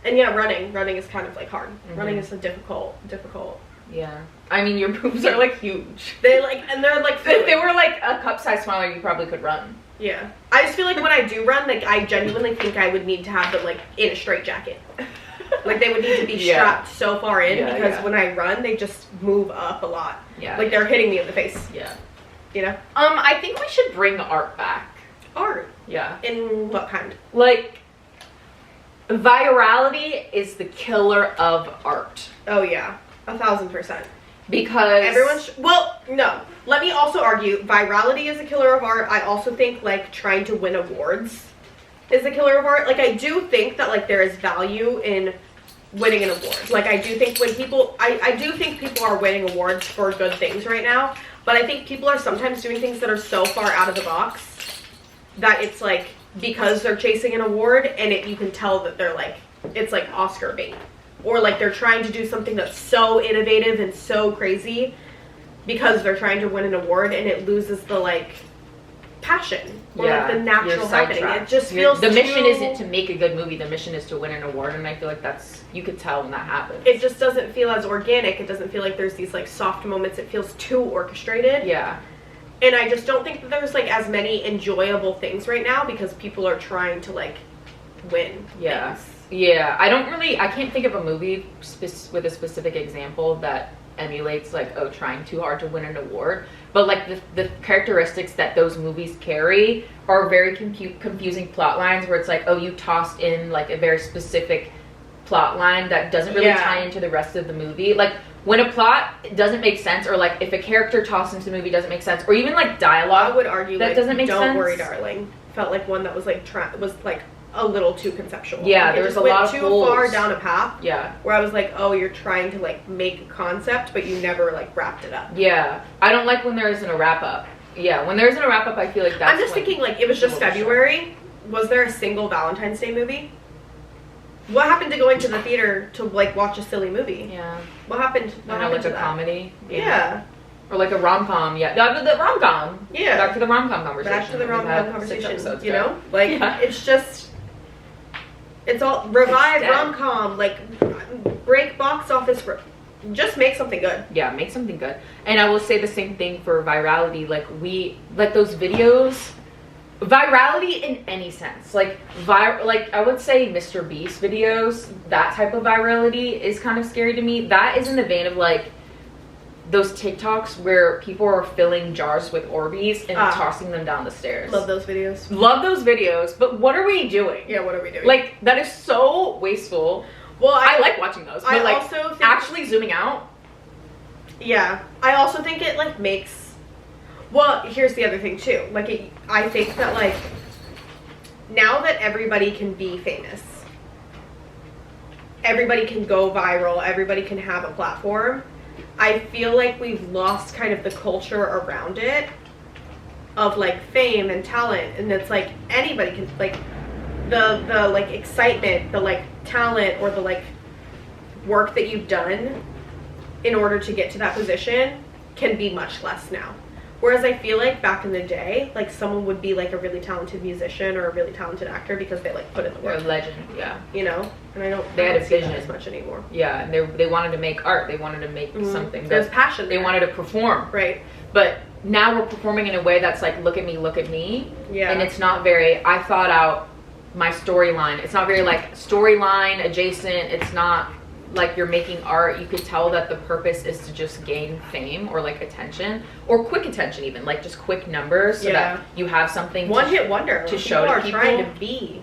And yeah, running is kind of like hard. Running is a difficult. Yeah. I mean, your boobs are like huge. They're like if they were like a cup size smaller, you probably could run. Yeah. I just feel like when I do run, like I genuinely think I would need to have them like in a straight jacket. Like they would need to be strapped so far in because when I run, they just move up a lot. Yeah. Like they're hitting me in the face. Yeah. You know? I think we should bring art back. Art? Yeah. In what kind? Like, virality is the killer of art. Oh yeah. 1,000%. Because everyone well, no. Let me also argue virality is a killer of art. I also think like trying to win awards is a killer of art. Like I do think that like there is value in winning an award. Like I do think when people I do think people are winning awards for good things right now, but I think people are sometimes doing things that are so far out of the box that it's like because they're chasing an award and you can tell that they're like it's like Oscar bait. Or like they're trying to do something that's so innovative and so crazy because they're trying to win an award and it loses the like passion or like the natural happening. It just feels the mission isn't to make a good movie. The mission is to win an award, and I feel like you could tell when that happens. It just doesn't feel as organic. It doesn't feel like there's these like soft moments. It feels too orchestrated. Yeah. And I just don't think that there's like as many enjoyable things right now because people are trying to like win things. Yeah, I can't think of a movie with a specific example that emulates like, oh, trying too hard to win an award, but like the characteristics that those movies carry are very confusing plot lines where it's like, oh, you tossed in like a very specific plot line that doesn't really tie into the rest of the movie. Like when a plot doesn't make sense, or like if a character tossed into the movie doesn't make sense, or even like dialogue, I would argue that like, doesn't make sense. Don't Worry Darling felt like one that was like a little too conceptual. Yeah, like, there was a lot of too holes. far down a path. Yeah, where I was like, oh, you're trying to like make a concept, but you never like wrapped it up. Yeah, I don't like when there isn't a wrap up. Yeah, when there isn't a wrap up, I feel like that's. I'm just thinking like it was just February. Was there a single Valentine's Day movie? What happened to going to the theater to like watch a silly movie? Yeah. What happened? What happened like to a that? Comedy. Yeah. Or like a rom-com, the rom-com. Yeah. Back to the rom-com conversation. Back to the rom-com conversation. You know, like it's just, it's all revive rom-com, like break box office. Just make something good. Yeah, make something good. And I will say the same thing for virality. Like those videos, virality in any sense. Like I would say Mr. Beast videos, that type of virality is kind of scary to me. That is in the vein of like those TikToks where people are filling jars with Orbeez and tossing them down the stairs. Love those videos. Love those videos, but what are we doing? Yeah, what are we doing? Like, that is so wasteful. Well, I like watching those, but like, also think actually zooming out. Yeah, I also think it like makes. Well, here's the other thing too. Like, I think that like now that everybody can be famous, everybody can go viral, everybody can have a platform. I feel like we've lost kind of the culture around it of like fame and talent, and it's like anybody can like the like excitement, the like talent, or the like work that you've done in order to get to that position can be much less now. Whereas I feel like back in the day, like someone would be like a really talented musician or a really talented actor because they like put in the work. They're a legend, yeah. You know, and I don't see that as much anymore. Yeah, and they wanted to make art. They wanted to make something. There's passion. They wanted to perform. Right. But now we're performing in a way that's like, look at me, look at me. Yeah. And it's not very. I thought out my storyline. It's not very like storyline adjacent. It's not like you're making art. You could tell that the purpose is to just gain fame or like attention, or quick attention, even like just quick numbers, so that you have something hit wonder to show to people. Trying to be,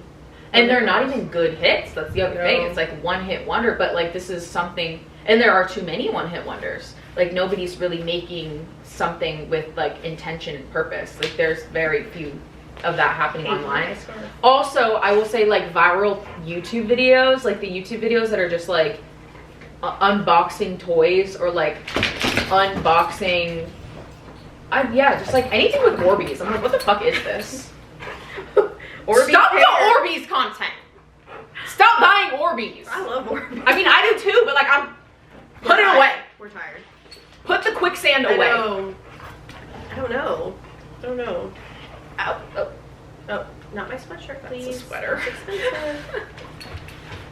and they're not even good hits. That's the other thing. It's like one hit wonder, but like this is something, and there are too many one hit wonders. Like nobody's really making something with like intention and purpose. Like there's very few of that happening online. Also, I will say like viral YouTube videos, like the YouTube videos that are just like unboxing toys, or like unboxing just like anything with Orbeez. I'm like, what the fuck is this? Stop the Orbeez content. Stop buying Orbeez. I love Orbeez. I mean, I do too, but like put it away. We're tired. Put the quicksand away. I don't know. Oh, not my sweatshirt, please. That's a sweater. It's expensive.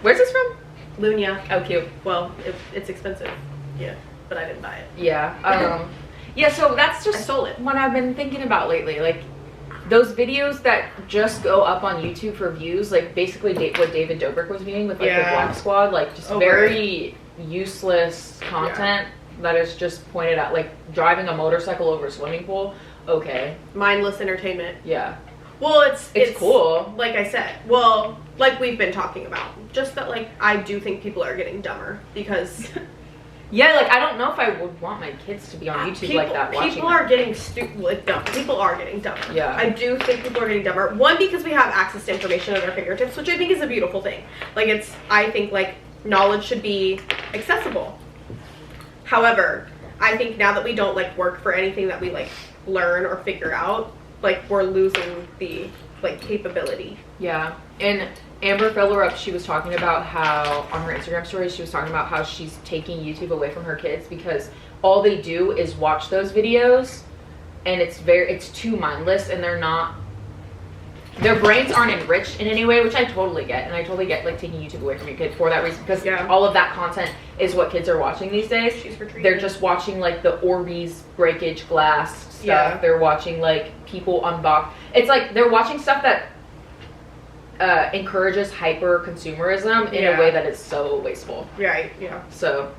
Where's this from? Lunia. Oh, cute. Well, it's expensive. Yeah, but I didn't buy it. Yeah. Yeah, so that's just I stole it. What I've been thinking about lately. Like, those videos that just go up on YouTube for views, like basically what David Dobrik was doing with like the Vlog Squad, like just very useless content that is just pointed out, like driving a motorcycle over a swimming pool. Okay. Mindless entertainment. Yeah. Well, it's cool. Like I said, well, like we've been talking about, just that like I do think people are getting dumber because yeah, like I don't know if I would want my kids to be on YouTube like that. People are getting dumb. People are getting dumber. Yeah. I do think people are getting dumber. One, because we have access to information at our fingertips, which I think is a beautiful thing. Like I think like knowledge should be accessible. However, I think now that we don't like work for anything that we like learn or figure out, like we're losing the like capability. Yeah. And Amber Fellerup, she was talking about how on her Instagram stories, she was talking about how she's taking YouTube away from her kids because all they do is watch those videos and it's too mindless, and their brains aren't enriched in any way, which I totally get, and I totally get like taking YouTube away from your kid for that reason, because all of that content is what kids are watching these days. They're just watching like the Orbeez breakage glass stuff. Yeah. They're watching like people unbox. It's like they're watching stuff that encourages hyper consumerism in a way that is so wasteful. Right. Yeah. So,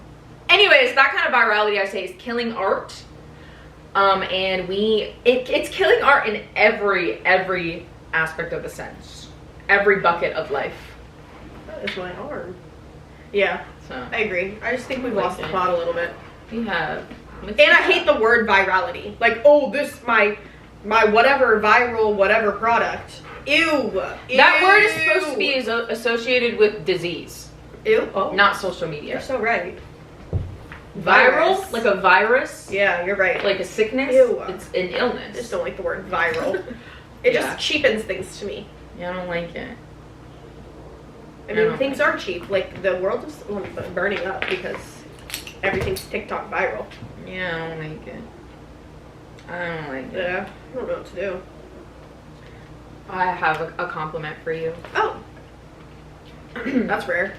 anyways, that kind of virality I say is killing art. And it's killing art in every aspect of the sense, every bucket of life. That is my arm. Yeah. So I agree. I just think we've lost the plot a little bit. We have. And I hate the word virality. Like, oh, this my whatever viral whatever product. Ew. That word is supposed to be associated with disease. Ew. Oh. Not social media. You're so right. Viral, like a virus. Yeah, you're right. Like a sickness. Ew. It's an illness. I just don't like the word viral. It just cheapens things to me. Yeah, I don't like it. I mean, things are cheap. Like, the world is burning up because everything's TikTok viral. Yeah, I don't like it. I don't like it. Yeah, I don't know what to do. I have a compliment for you. Oh. That's rare.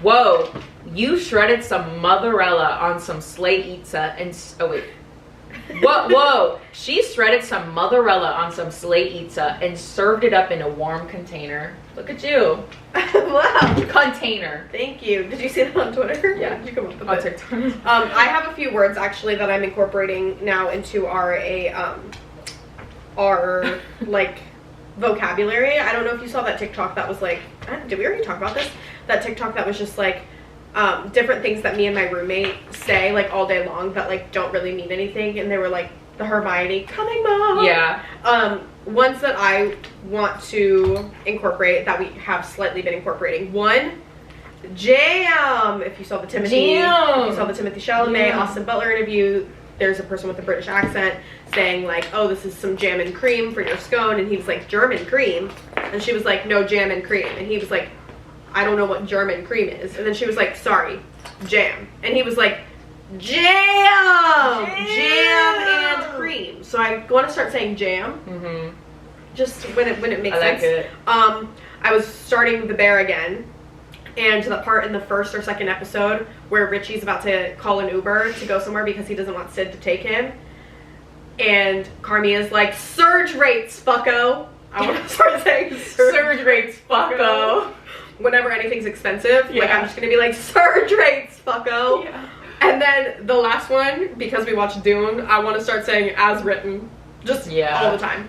Whoa. You shredded some mozzarella on some slay pizza and... Oh, wait. Whoa. She shredded some mozzarella on some slay pizza and served it up in a warm container. Look at you. Wow. Container. Thank you. Did you see that on Twitter? Yeah. Did you come up with on it? TikTok. I have a few words actually that I'm incorporating now into our like vocabulary. I don't know if you saw that TikTok that was like, did we already talk about this? That TikTok that was just like different things that me and my roommate say like all day long that like don't really mean anything, and they were like the Hermione coming mom. Yeah. Ones that I want to incorporate that we have slightly been incorporating. One, jam. If you saw the Timothy Chalamet, Austin Butler interview, there's a person with a British accent saying like, oh, this is some jam and cream for your scone, and he was like, German cream, and she was like, no, jam and cream, and he was like, I don't know what German cream is, and then she was like, sorry, jam, and he was like, jam and cream. So I want to start saying jam, just when it makes sense. It. I was starting The Bear again, and to the part in the first or second episode where Richie's about to call an Uber to go somewhere because he doesn't want Sid to take him, and Carmia's like, surge rates, fucko. I want to start saying surge rates, fucko. Whenever anything's expensive, like I'm just gonna be like, surge rates, fucko. Yeah. And then the last one, because we watched Dune, I want to start saying as written, just all the time.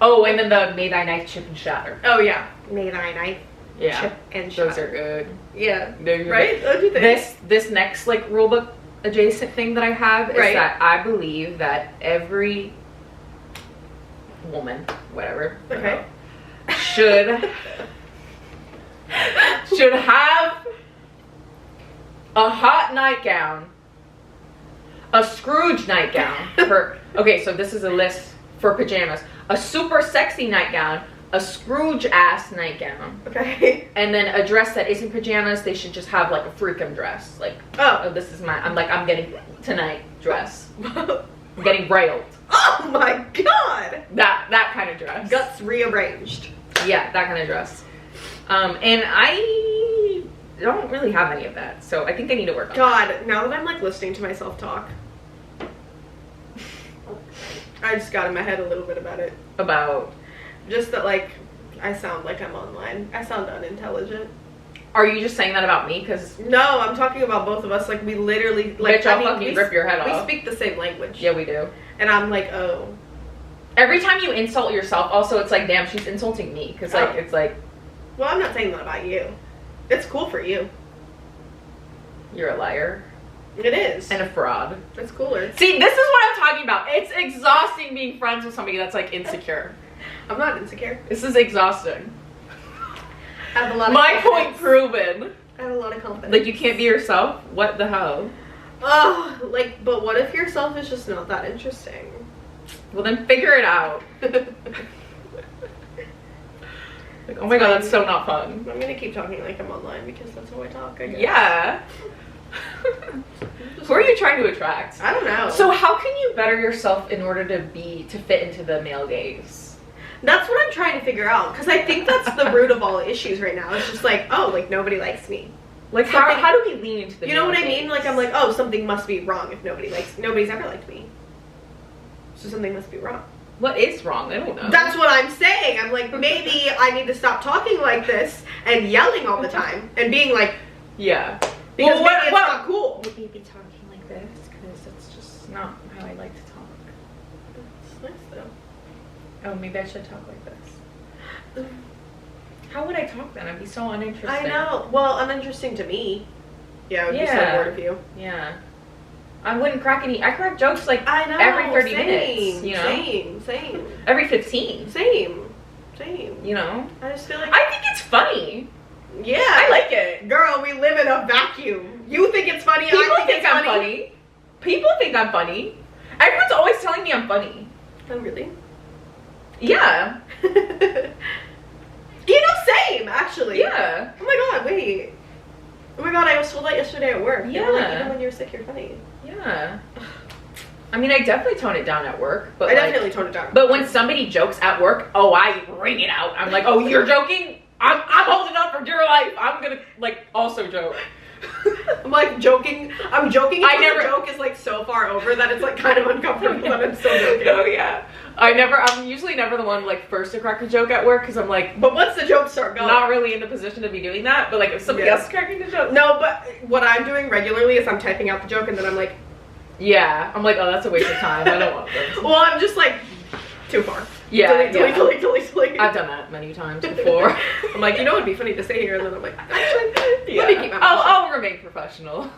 Oh, and then the may thy knife chip and shatter. Oh yeah, may thy knife chip and shatter. Those are good. Yeah, right? What do you think? This next like rulebook adjacent thing that I have is that I believe that every woman, whatever, should have a hot nightgown, a Scrooge nightgown. Okay, so this is a list for pajamas. A super sexy nightgown, a Scrooge ass nightgown. Okay. And then a dress that isn't pajamas. They should just have like a freakum dress. Like, oh, this is I'm getting tonight dress. I'm getting brailed. Oh my god. That kind of dress. Guts rearranged. Yeah, that kind of dress. And I don't really have any of that, so I think I need to work on that. Now that I'm like listening to myself talk, I just got in my head a little bit about it. About? Just that like, I sound like I'm online. I sound unintelligent. Are you just saying that about me? Cause no, I'm talking about both of us. Like we literally like. Bitch, I'll fucking rip your head off. We speak the same language. Yeah, we do. And I'm like, oh. Every time you insult yourself, also it's like, damn, she's insulting me. Cause like, it's like. Well, I'm not saying that about you. It's cool for you. You're a liar. It is. And a fraud. It's cooler. See, this is what I'm talking about. It's exhausting being friends with somebody that's like insecure. I'm not insecure. This is exhausting. I have a lot of confidence. Point proven. I have a lot of confidence. Like, you can't be yourself? What the hell? Oh, like, but what if yourself is just not that interesting? Well, then figure it out. Like, oh my god, that's so not fun. I'm gonna keep talking like I'm online because that's how I talk, I guess. Yeah. Who are you trying to attract? I don't know. So how can you better yourself in order to fit into the male gaze? That's what I'm trying to figure out, because I think that's the root of all issues right now. It's just like, oh, like nobody likes me. Like how do we lean into the you know male what I gaze? mean? Like I'm like, oh, something must be wrong if nobody's ever liked me. So something must be wrong. What is wrong? I don't know. That's what I'm saying. I'm like, maybe I need to stop talking like this and yelling all the time and being like, yeah. Because maybe it's not cool. Maybe be talking like this because it's just not how I like to talk. It's nice though. Oh, maybe I should talk like this. How would I talk then? I'd be so uninteresting. I know. Well, uninteresting to me. Yeah, I would be so bored of you. Yeah. I wouldn't crack I crack jokes like I know, every 30 same, minutes, you know? Same. Every 15. Same. You know? I just feel like I think it's funny. Yeah. I like it. Girl, we live in a vacuum. You think it's funny, People I think I'm funny. People think I'm funny. Everyone's always telling me I'm funny. Oh, really? Yeah. Same, actually. Yeah. Oh my god, wait. Oh my god, I was told that yesterday at work. Yeah. They were like, even when you're sick, you're funny. Yeah. I mean, I definitely tone it down at work, but I definitely tone it down. But when somebody jokes at work, oh, I ring it out. I'm like, oh, you're joking? I'm holding up for dear life. I'm gonna like also joke. I'm like joking. I'm joking. The joke is like so far over that it's like kind of uncomfortable, but I'm still joking. Oh yeah. I'm usually never the one like first to crack a joke at work because I'm like, but once the jokes start going, not really in the position to be doing that. But like if somebody else is cracking the joke, no. But what I'm doing regularly is I'm typing out the joke and then I'm like, yeah, I'm like, oh, that's a waste of time. I don't want this. Well, I'm just like too far. Yeah, delete. I've done that many times before. I'm like, you know, it'd be funny to say here, and then I'm like, actually, let me keep my mouth shut. I'll remain professional.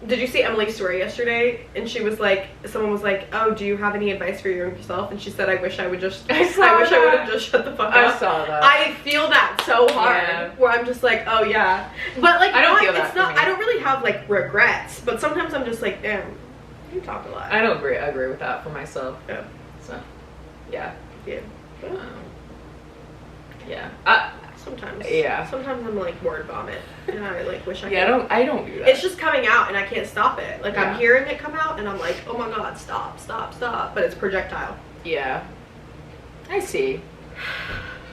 Did you see Emily's story yesterday? And she was like, someone was like, oh, do you have any advice for yourself? And she said, I wish I would have just shut the fuck up. I saw that. I feel that so hard, where I'm just like, oh yeah. But like, I don't feel that. It's not. I don't really have like regrets, but sometimes I'm just like, damn, you talk a lot. I don't agree. I agree with that for myself. Yeah. So, yeah. Yeah. Yeah. Sometimes. Yeah. Sometimes I'm like word vomit, and I like wish I. Yeah. I don't do that. It's just coming out, and I can't stop it. Like I'm hearing it come out, and I'm like, oh my god, stop. But it's projectile. Yeah. I see.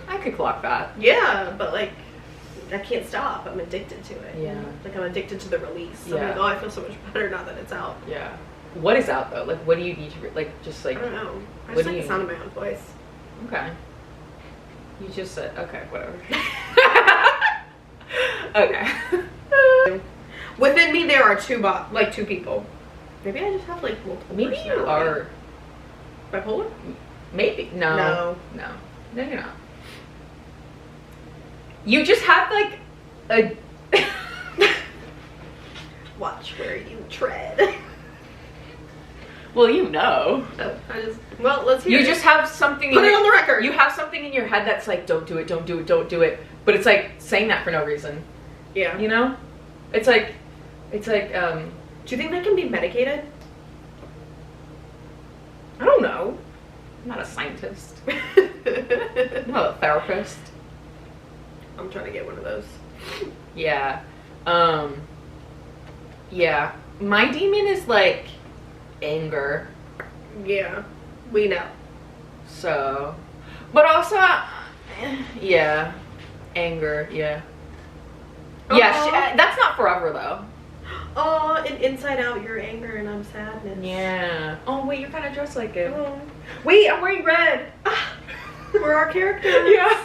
I could clock that. Yeah, but like, I can't stop. I'm addicted to it. Yeah. Like I'm addicted to the release. I'm Yeah. like, oh, I feel so much better now that it's out. Yeah. What is out though? Like, what do you need to just like? I don't know. I what just do like you the sound of my own voice. Okay. You just said okay, whatever. Okay. Within me, there are two people. Maybe I just have like multiple. Maybe you are bipolar. Maybe no, no, you're not. You just have like a. Watch where you tread. Well, you know. Well, let's hear it. You just have something. Put it on the record. You have something in your head that's like, don't do it, don't do it, don't do it. But it's like saying that for no reason. Yeah. You know? It's like. Do you think that can be medicated? I don't know. I'm not a scientist. I'm not a therapist. I'm trying to get one of those. Yeah. Yeah. My demon is like anger. Yeah. We know. So, but also, yeah, anger, yeah. Yeah, that's not forever though. Oh, and inside out, you're anger and I'm sadness. Yeah. Oh, wait, you're kind of dressed like it. Oh. Wait, I'm wearing red. We're our characters. Yeah.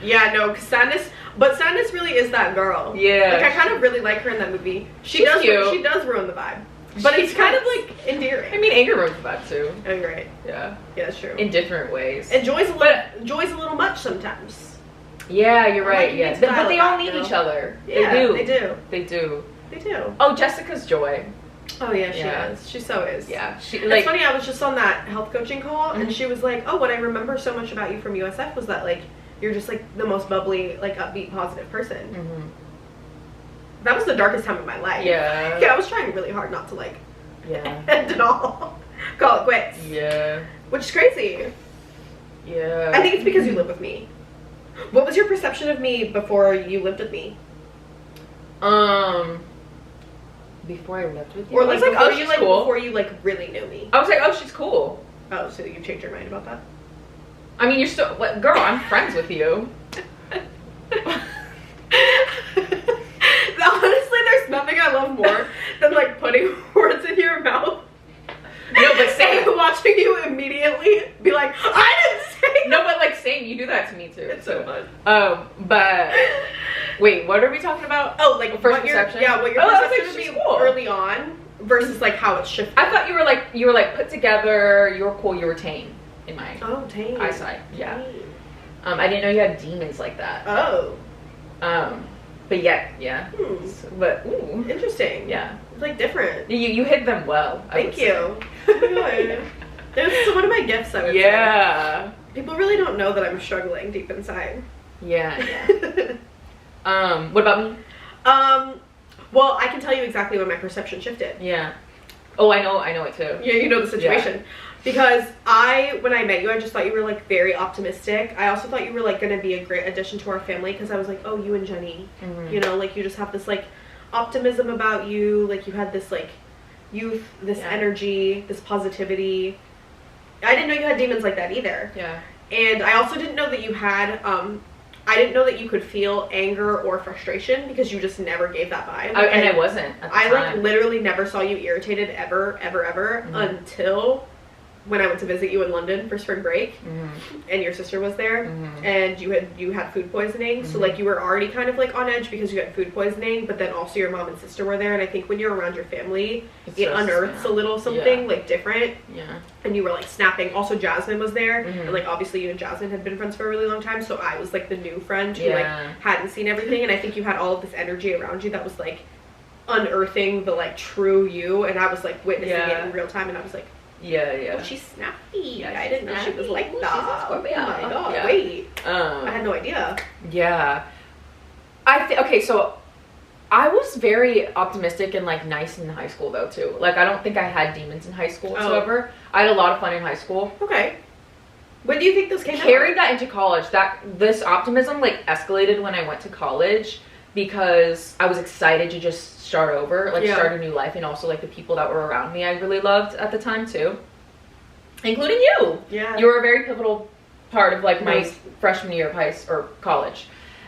Yeah, no, because Sadness really is that girl. Yeah. Like, I kind of really like her in that movie. She She's does cute. She does ruin the vibe. But it's kind of, like, endearing. I mean, anger ruins the vibe, too. Oh, right. Yeah. Yeah, that's true. In different ways. And Joy's a little much sometimes. Yeah, you're right, like, yeah. But they all need each other. Yeah, they do. They do. They do. They do. Oh, Jessica's Joy. Oh, yeah, she is. She so is. Yeah. It's funny, I was just on that health coaching call, and she was like, oh, what I remember so much about you from USF was that, like, you're just, like, the most bubbly, like, upbeat, positive person. Mm-hmm. That was the darkest time of my life. Yeah. Yeah, I was trying really hard not to, like, yeah. end it all. Call it quits. Yeah. Which is crazy. Yeah. I think it's because you live with me. What was your perception of me before you lived with me? Before I lived with you? Or I like was like, before oh, you she's like cool. before you like really knew me. I was like, oh, she's cool. Oh, so you changed your mind about that? I mean, you're still, what, girl, I'm friends with you. Honestly, there's nothing I love more than like putting words in your mouth. No, but same. And watching you immediately be like, I didn't say No, but like same, you do that to me too. It's so fun. But wait, what are we talking about? Oh, like First what your, perception? yeah, what your Oh, I was perception like, would she's be cool. early on versus like how it's shifted. I thought you were like put together, you were cool, you were tame in my Tame. eyesight. Yeah. Tame. I didn't know you had demons like that. Oh. But yeah. So, but ooh, Interesting. yeah. It's like different. You hid them well. Thank you. Oh my God. It's one of my gifts, I would say. Yeah. People really don't know that I'm struggling deep inside. Yeah. What about me? Well, I can tell you exactly when my perception shifted. Yeah. Oh, I know it too. Yeah, you know the situation. Because when I met you, I just thought you were like very optimistic. I also thought you were like going to be a great addition to our family because I was like, oh, you and Jenny, you know, like you just have this like optimism about you. Like you had this like youth, this energy, this positivity. I didn't know you had demons like that either. Yeah. And I also didn't know that you had, I didn't know that you could feel anger or frustration because you just never gave that vibe. And I wasn't at the time. Like literally never saw you irritated ever until when I went to visit you in London for spring break, and your sister was there, and you had food poisoning, so like you were already kind of like on edge because you had food poisoning, but then also your mom and sister were there, and I think when you're around your family, it unearths a little something like different, and you were like snapping. Also Jasmine was there, and like obviously you and Jasmine had been friends for a really long time, so I was like the new friend who like hadn't seen everything, and I think you had all of this energy around you that was like unearthing the like true you, and I was like witnessing it in real time, and I was like, oh, she's snappy. Yeah, I didn't know she was like that. She's a Scorpio. Oh my God, wait. I had no idea. Yeah. Okay, so I was very optimistic and like nice in high school though too. Like I don't think I had demons in high school whatsoever. I had a lot of fun in high school. Okay. When do you think this came out? Carried that into college. This optimism like escalated when I went to college because I was excited to just start over, like start a new life, and also like the people that were around me I really loved at the time too, including you. Yeah, you were a very pivotal part of like my freshman year of college,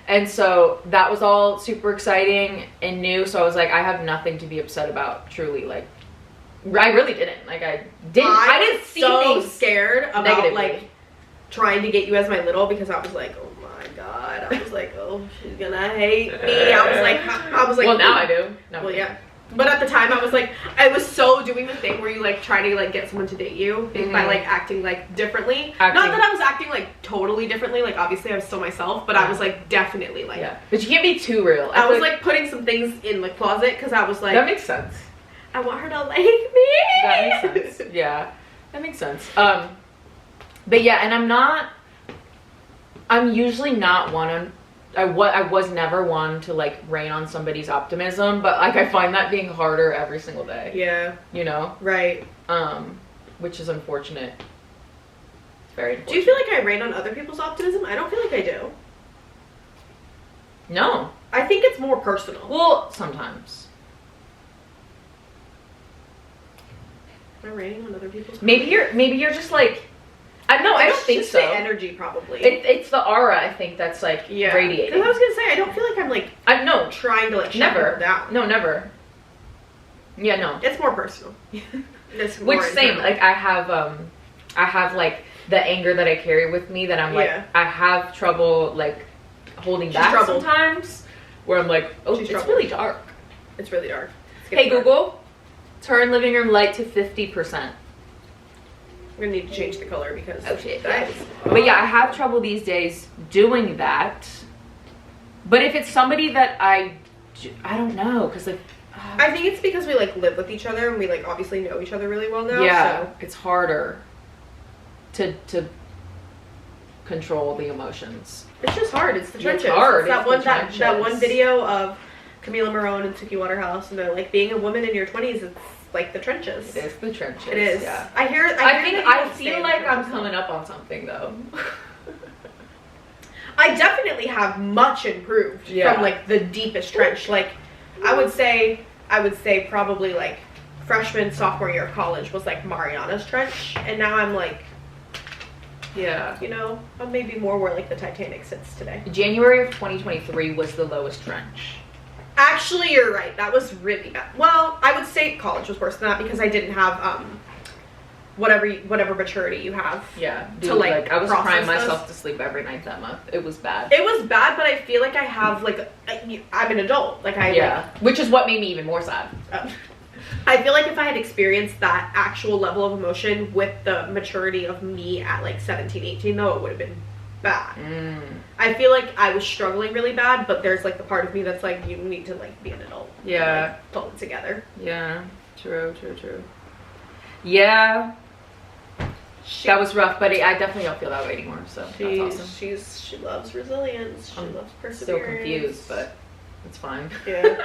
and so that was all super exciting and new. So I was like, I have nothing to be upset about. Truly, like I really didn't. Like I didn't see things scared about negatively. Like trying to get you as my little, because I was like, oh my God, I was like, oh, she's gonna hate me. I was like, well, now I do. No. Well, yeah. But at the time, I was so doing the thing where you like try to like get someone to date you by like acting like differently. Not that I was acting like totally differently. Like obviously I was still myself, but I was like definitely like. Yeah. But you can't be too real. I was like putting some things in the closet because I was like. That makes sense. I want her to like me. That makes sense. Yeah. That makes sense. But yeah, and I'm usually not one. I was never one to like rain on somebody's optimism, but like I find that being harder every single day. Yeah. You know? Right. Which is unfortunate. It's very unfortunate. Do you feel like I rain on other people's optimism? I don't feel like I do. No. I think it's more personal. Well, sometimes. Am I raining on other people's maybe you're just like I don't think so. The energy, probably. It's the aura, I think, that's like radiating. Because I was gonna say, I don't feel like I'm like trying to like shut never down. No, never. Yeah, no. It's more personal. It's more Which same, like I have like the anger that I carry with me that I'm like I have trouble like holding back sometimes. Where I'm like, oh, it's really dark. It's really dark. Hey Google, turn living room light to 50%. We're gonna need to change the color because but yeah, I have trouble these days doing that. But if it's somebody that I don't know, because like I think it's because we like live with each other and we like obviously know each other really well now. Yeah, so it's harder to control the emotions. It's just hard. It's the trenches. It's hard. It's that one video of Camila Marone and Suki Waterhouse, and they're like, being a woman in your 20s, it's like the trenches. It is the trenches. It is. Yeah. I feel like I'm coming up on something though. I definitely have much improved from like the deepest trench. Like I would say I would say probably like freshman, sophomore year of college was like Mariana's trench, and now I'm like, Yeah. you know, I'm maybe more where like the Titanic sits today. January of 2023 was the lowest trench. Actually, you're right. That was really bad. Well, I would say college was worse than that because I didn't have whatever maturity you have. Yeah. Dude, to like I was process crying myself those. to sleep every night that month. It was bad. It was bad, but I feel like I have like I'm an adult. Like I which is what made me even more sad. I feel like if I had experienced that actual level of emotion with the maturity of me at like 17, 18, though, it would have been bad. I feel like I was struggling really bad, but there's like the part of me that's like, you need to like be an adult. Yeah. Like, pull it together. Yeah. True. Yeah. That was rough, but I definitely don't feel that way anymore, so that's awesome. She loves resilience. She loves perseverance. Still confused, but it's fine. Yeah.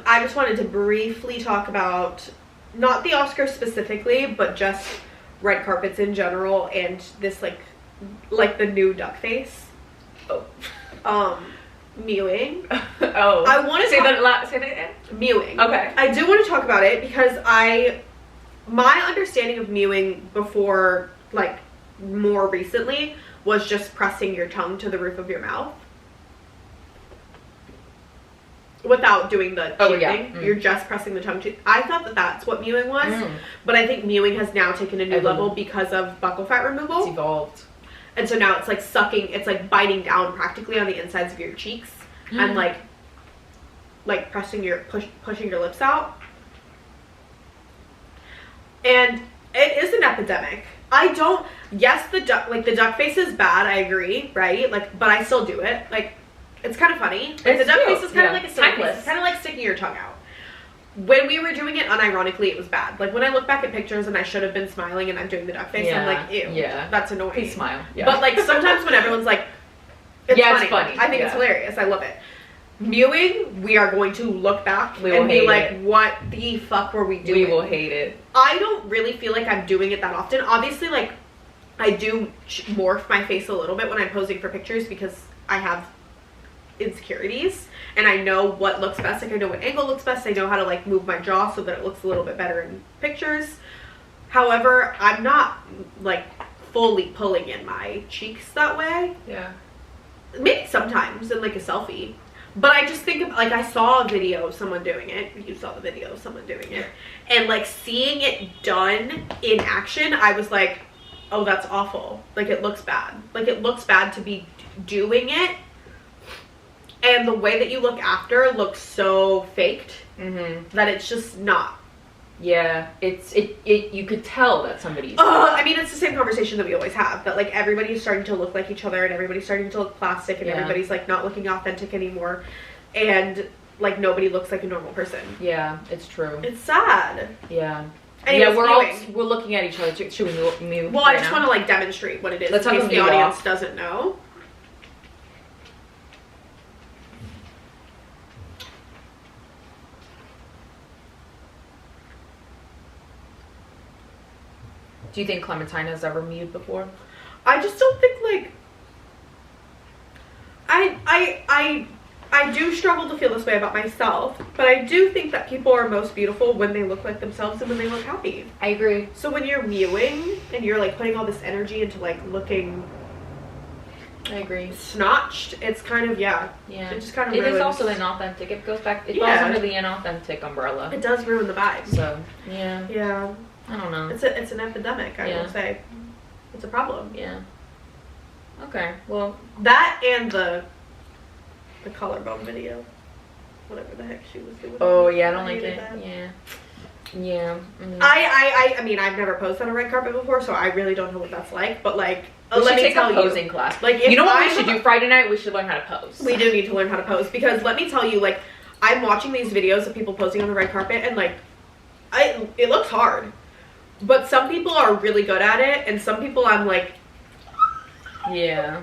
I just wanted to briefly talk about, not the Oscars specifically, but just red carpets in general, and this like the new duck face. Mewing. Oh. I want to say that again. Mewing. Okay. I do want to talk about it because my understanding of mewing before, like more recently, was just pressing your tongue to the roof of your mouth without doing the cheek thing. You're just pressing the tongue to. I thought that's what mewing was, but I think mewing has now taken a new level because of buccal fat removal. It's evolved. And so now it's like sucking, it's like biting down practically on the insides of your cheeks and like pressing pushing your lips out. And it is an epidemic. Yes, the duck face is bad, I agree, right? Like, but I still do it. Like, it's kind of funny. Like, the duck face is kind of like a silly face. It's kind of like sticking your tongue out. When we were doing it unironically, it was bad. Like, when I look back at pictures and I should have been smiling and I'm doing the duck face, I'm like, ew, that's annoying. Please smile. Yeah. But like, sometimes when everyone's like, it's funny. I think it's hilarious. I love it. Mewing, we are going to look back and be like, what the fuck were we doing? We will hate it. I don't really feel like I'm doing it that often. Obviously, like, I do morph my face a little bit when I'm posing for pictures because I have insecurities and I know what looks best. Like, I know what angle looks best. I know how to like move my jaw so that it looks a little bit better in pictures. However, I'm not like fully pulling in my cheeks that way. Yeah. Maybe sometimes in like a selfie. But I just think of, like, I saw a video of someone doing it. You saw the video of someone doing it. And like seeing it done in action, I was like, oh, that's awful. Like, it looks bad. Like, it looks bad to be doing it. And the way that you look after looks so faked that it's just not. Yeah, you could tell that somebody's. I mean, it's the same conversation that we always have, that like everybody's starting to look like each other and everybody's starting to look plastic and everybody's like not looking authentic anymore, and like nobody looks like a normal person. Yeah, it's true. It's sad. Yeah. Anyways, we're looking at each other. Should we move? Well, I just want to like demonstrate what it is in case the audience doesn't know. Do you think Clementine has ever mewed before? I just don't think like I do struggle to feel this way about myself, but I do think that people are most beautiful when they look like themselves and when they look happy. I agree. So when you're mewing and you're like putting all this energy into like looking, I agree, snotched, it's kind of it just kind of ruins. Is also inauthentic. It goes back. It falls under the inauthentic umbrella. It does ruin the vibe. So yeah. I don't know. It's an epidemic, I will say. It's a problem. Yeah. Okay. Well, that and the collarbone video. Whatever the heck she was doing. Oh yeah, I don't like it. That. Yeah. I mean, I've never posed on a red carpet before, so I really don't know what that's like. But like, let me take a posing class. Like, you know what we should do Friday night? We should learn how to pose. We do need to learn how to pose, because let me tell you, like, I'm watching these videos of people posing on the red carpet, and like, it looks hard. But some people are really good at it, and some people I'm like, yeah.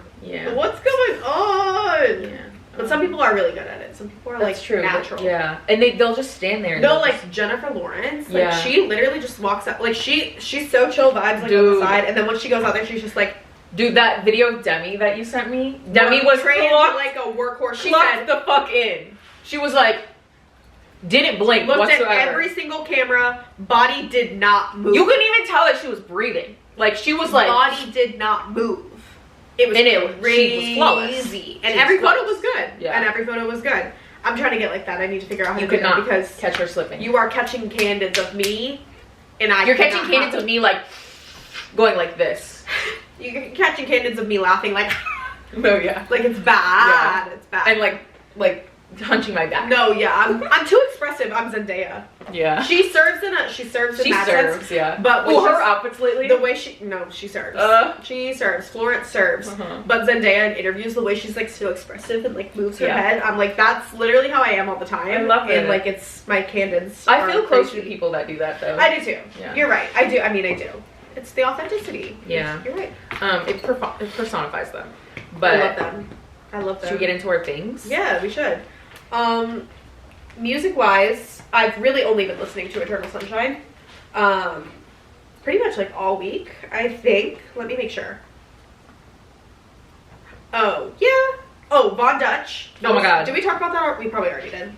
what's going on? Yeah. But some people are really good at it. Some people are like natural. Yeah. And they'll just stand there. No, like Jennifer Lawrence. Like she literally just walks out. Like she's so chill vibes, like on the side, and then when she goes out there, she's just like. Dude, that video of Demi that you sent me, Demi was trained like a workhorse. She said the fuck in. She was like, Didn't blink Looked whatsoever. at every single camera. Body did not move. You couldn't even tell that she was breathing. Like, she was like... Body did not move. It was crazy. She was flawless. And every photo was good. Yeah. And every photo was good. I'm trying to get like that. I need to figure out how You to do could that not because catch her slipping. you are catching candids of me, and I. You're catching candids of me like going like this. You're catching candids of me laughing like. Oh yeah. Like it's bad. Yeah. It's bad. And like hunching my back. No, yeah, I'm too expressive. I'm Zendaya. Yeah. She serves in that sense. Yeah. But her outfits lately. The way she serves. She serves. Florence serves. But Zendaya in interviews, the way she's like so expressive and like moves her head, I'm like, that's literally how I am all the time. I love it. And like it's my candids. I feel close to people that do that though. I do too. Yeah. You're right. I do. I mean, I do. It's the authenticity. Yeah. You're right. It personifies them. But I love them. I love them. Should we get into our things? Yeah, we should. Music wise, I've really only been listening to Eternal Sunshine. Pretty much like all week, I think. Let me make sure. Oh, yeah. Oh, Von Dutch. Oh my god. Did we talk about that? We probably already did.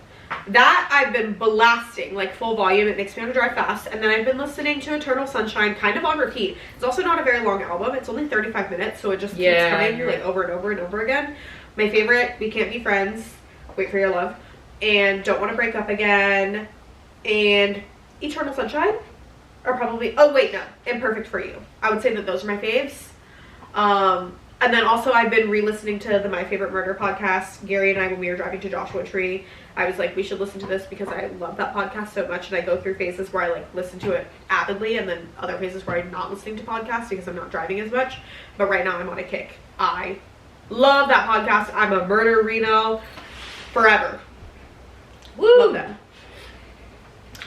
That I've been blasting like full volume. It makes me want to drive fast. And then I've been listening to Eternal Sunshine kind of on repeat. It's also not a very long album. It's only 35 minutes, so it just keeps coming like over and over and over again. My favorite, We Can't Be Friends, Wait for Your Love, and Don't Want to Break Up Again, and Eternal Sunshine are probably, oh wait, no, and Perfect for You. I would say that those are my faves. And then also I've been re-listening to the My Favorite Murder podcast. Gary and I, when we were driving to Joshua Tree, I was like, we should listen to this because I love that podcast so much, and I go through phases where I like listen to it avidly, and then other phases where I'm not listening to podcasts because I'm not driving as much. But right now I'm on a kick. I love that podcast. I'm a murder Reno forever. Woo! Love them.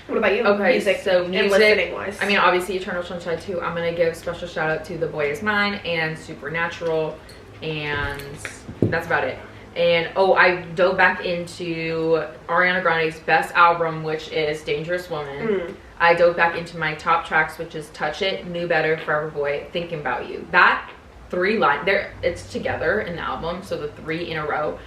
What about you? Okay, music, so and music, listening wise. I mean, obviously Eternal Sunshine too. I'm gonna give special shout out to The Boy Is Mine and Supernatural, and that's about it. And I dove back into Ariana Grande's best album, which is Dangerous Woman. I dove back into my top tracks, which is Touch It, Knew Better, Forever Boy, Thinking About You. That 3 line there, it's together in the album, so the 3 in a row.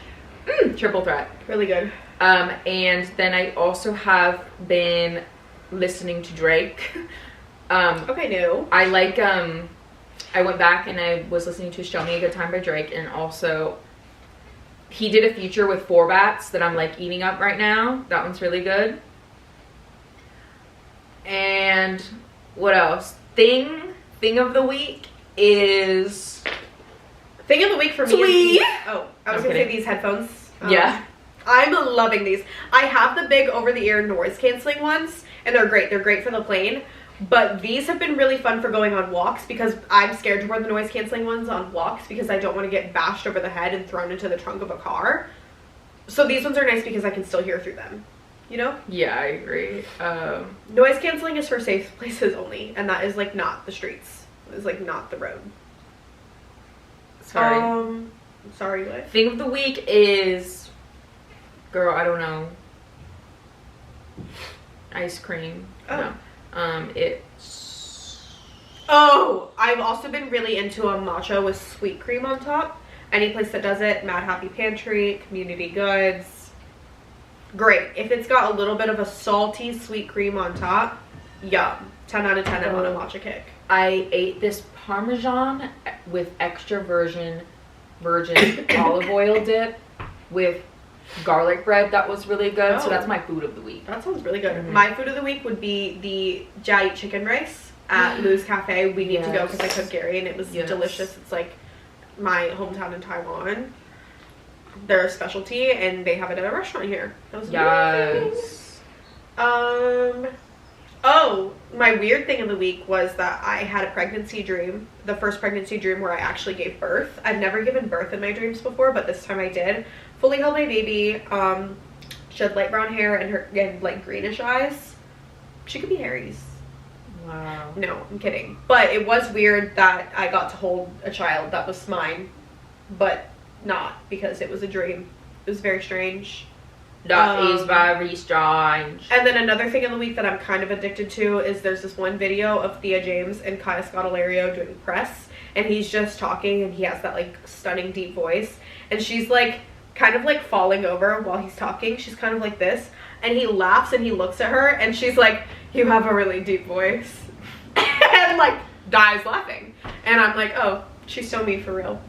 Triple threat. Really good. And then I also have been listening to Drake. Okay, no. I like, I went back and I was listening to Show Me a Good Time by Drake, and also he did a feature with 4 Bats that I'm like eating up right now. That one's really good. And what else? Thing of the week is... Thing of the week for me Twee. is I was going to say these headphones. Yeah. I'm loving these. I have the big over-the-ear noise canceling ones, and they're great. They're great for the plane. But these have been really fun for going on walks because I'm scared to wear the noise canceling ones on walks because I don't want to get bashed over the head and thrown into the trunk of a car. So these ones are nice because I can still hear through them. You know? Yeah, I agree. Noise canceling is for safe places only, and that is like not the streets. It's like not the road. Sorry. Sorry, what? Thing of the week is, girl, I don't know. Ice cream. Oh. No. It's... Oh, I've also been really into a matcha with sweet cream on top. Any place that does it, Mad Happy Pantry, Community Goods. Great. If it's got a little bit of a salty sweet cream on top, yum. 10 out of 10, I'm on a matcha kick. I ate this Parmesan with extra virgin olive oil dip with garlic bread. That was really good. So that's my food of the week. That sounds really good. My food of the week would be the Jai chicken rice at Lou's Cafe. We need to go because I cooked Gary and it was delicious. It's like my hometown in Taiwan. They're a specialty and they have it at a restaurant here. That was yes. Oh, my weird thing of the week was that I had a pregnancy dream. The first pregnancy dream where I actually gave birth. I've never given birth in my dreams before, but this time I did. Fully held my baby. She had light brown hair and like greenish eyes. She could be Harry's. Wow. No, I'm kidding. But it was weird that I got to hold a child that was mine, but not because it was a dream. It was very strange. That is very strange. And then another thing in the week that I'm kind of addicted to is there's this one video of Thea James and Kaya Scodelario doing press, and he's just talking and he has that like stunning deep voice, and she's like kind of like falling over while he's talking. She's kind of like this, and he laughs and he looks at her and she's like, you have a really deep voice. And like dies laughing. And I'm like, oh, she's so me for real.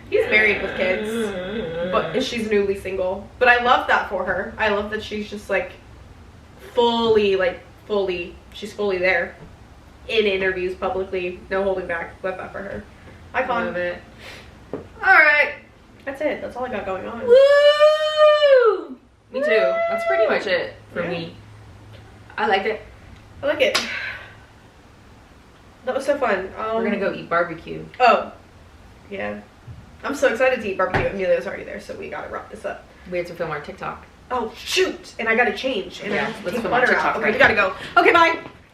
He's married with kids, but she's newly single. But I love that for her. I love that she's just like she's fully there in interviews publicly, no holding back. Love that for her. Icon. Love it. Alright. That's it. That's all I got going on. Woo! Me too. That's pretty much it for me. I liked it. I like it. That was so fun. We're gonna go eat barbecue. Oh, yeah. I'm so excited to eat barbecue. Amelia's already there, so we gotta wrap this up. We have to film our TikTok. Oh, shoot. And I gotta change. And I have to let's take the film our butter TikTok out. Okay, right we gotta go. Okay, bye.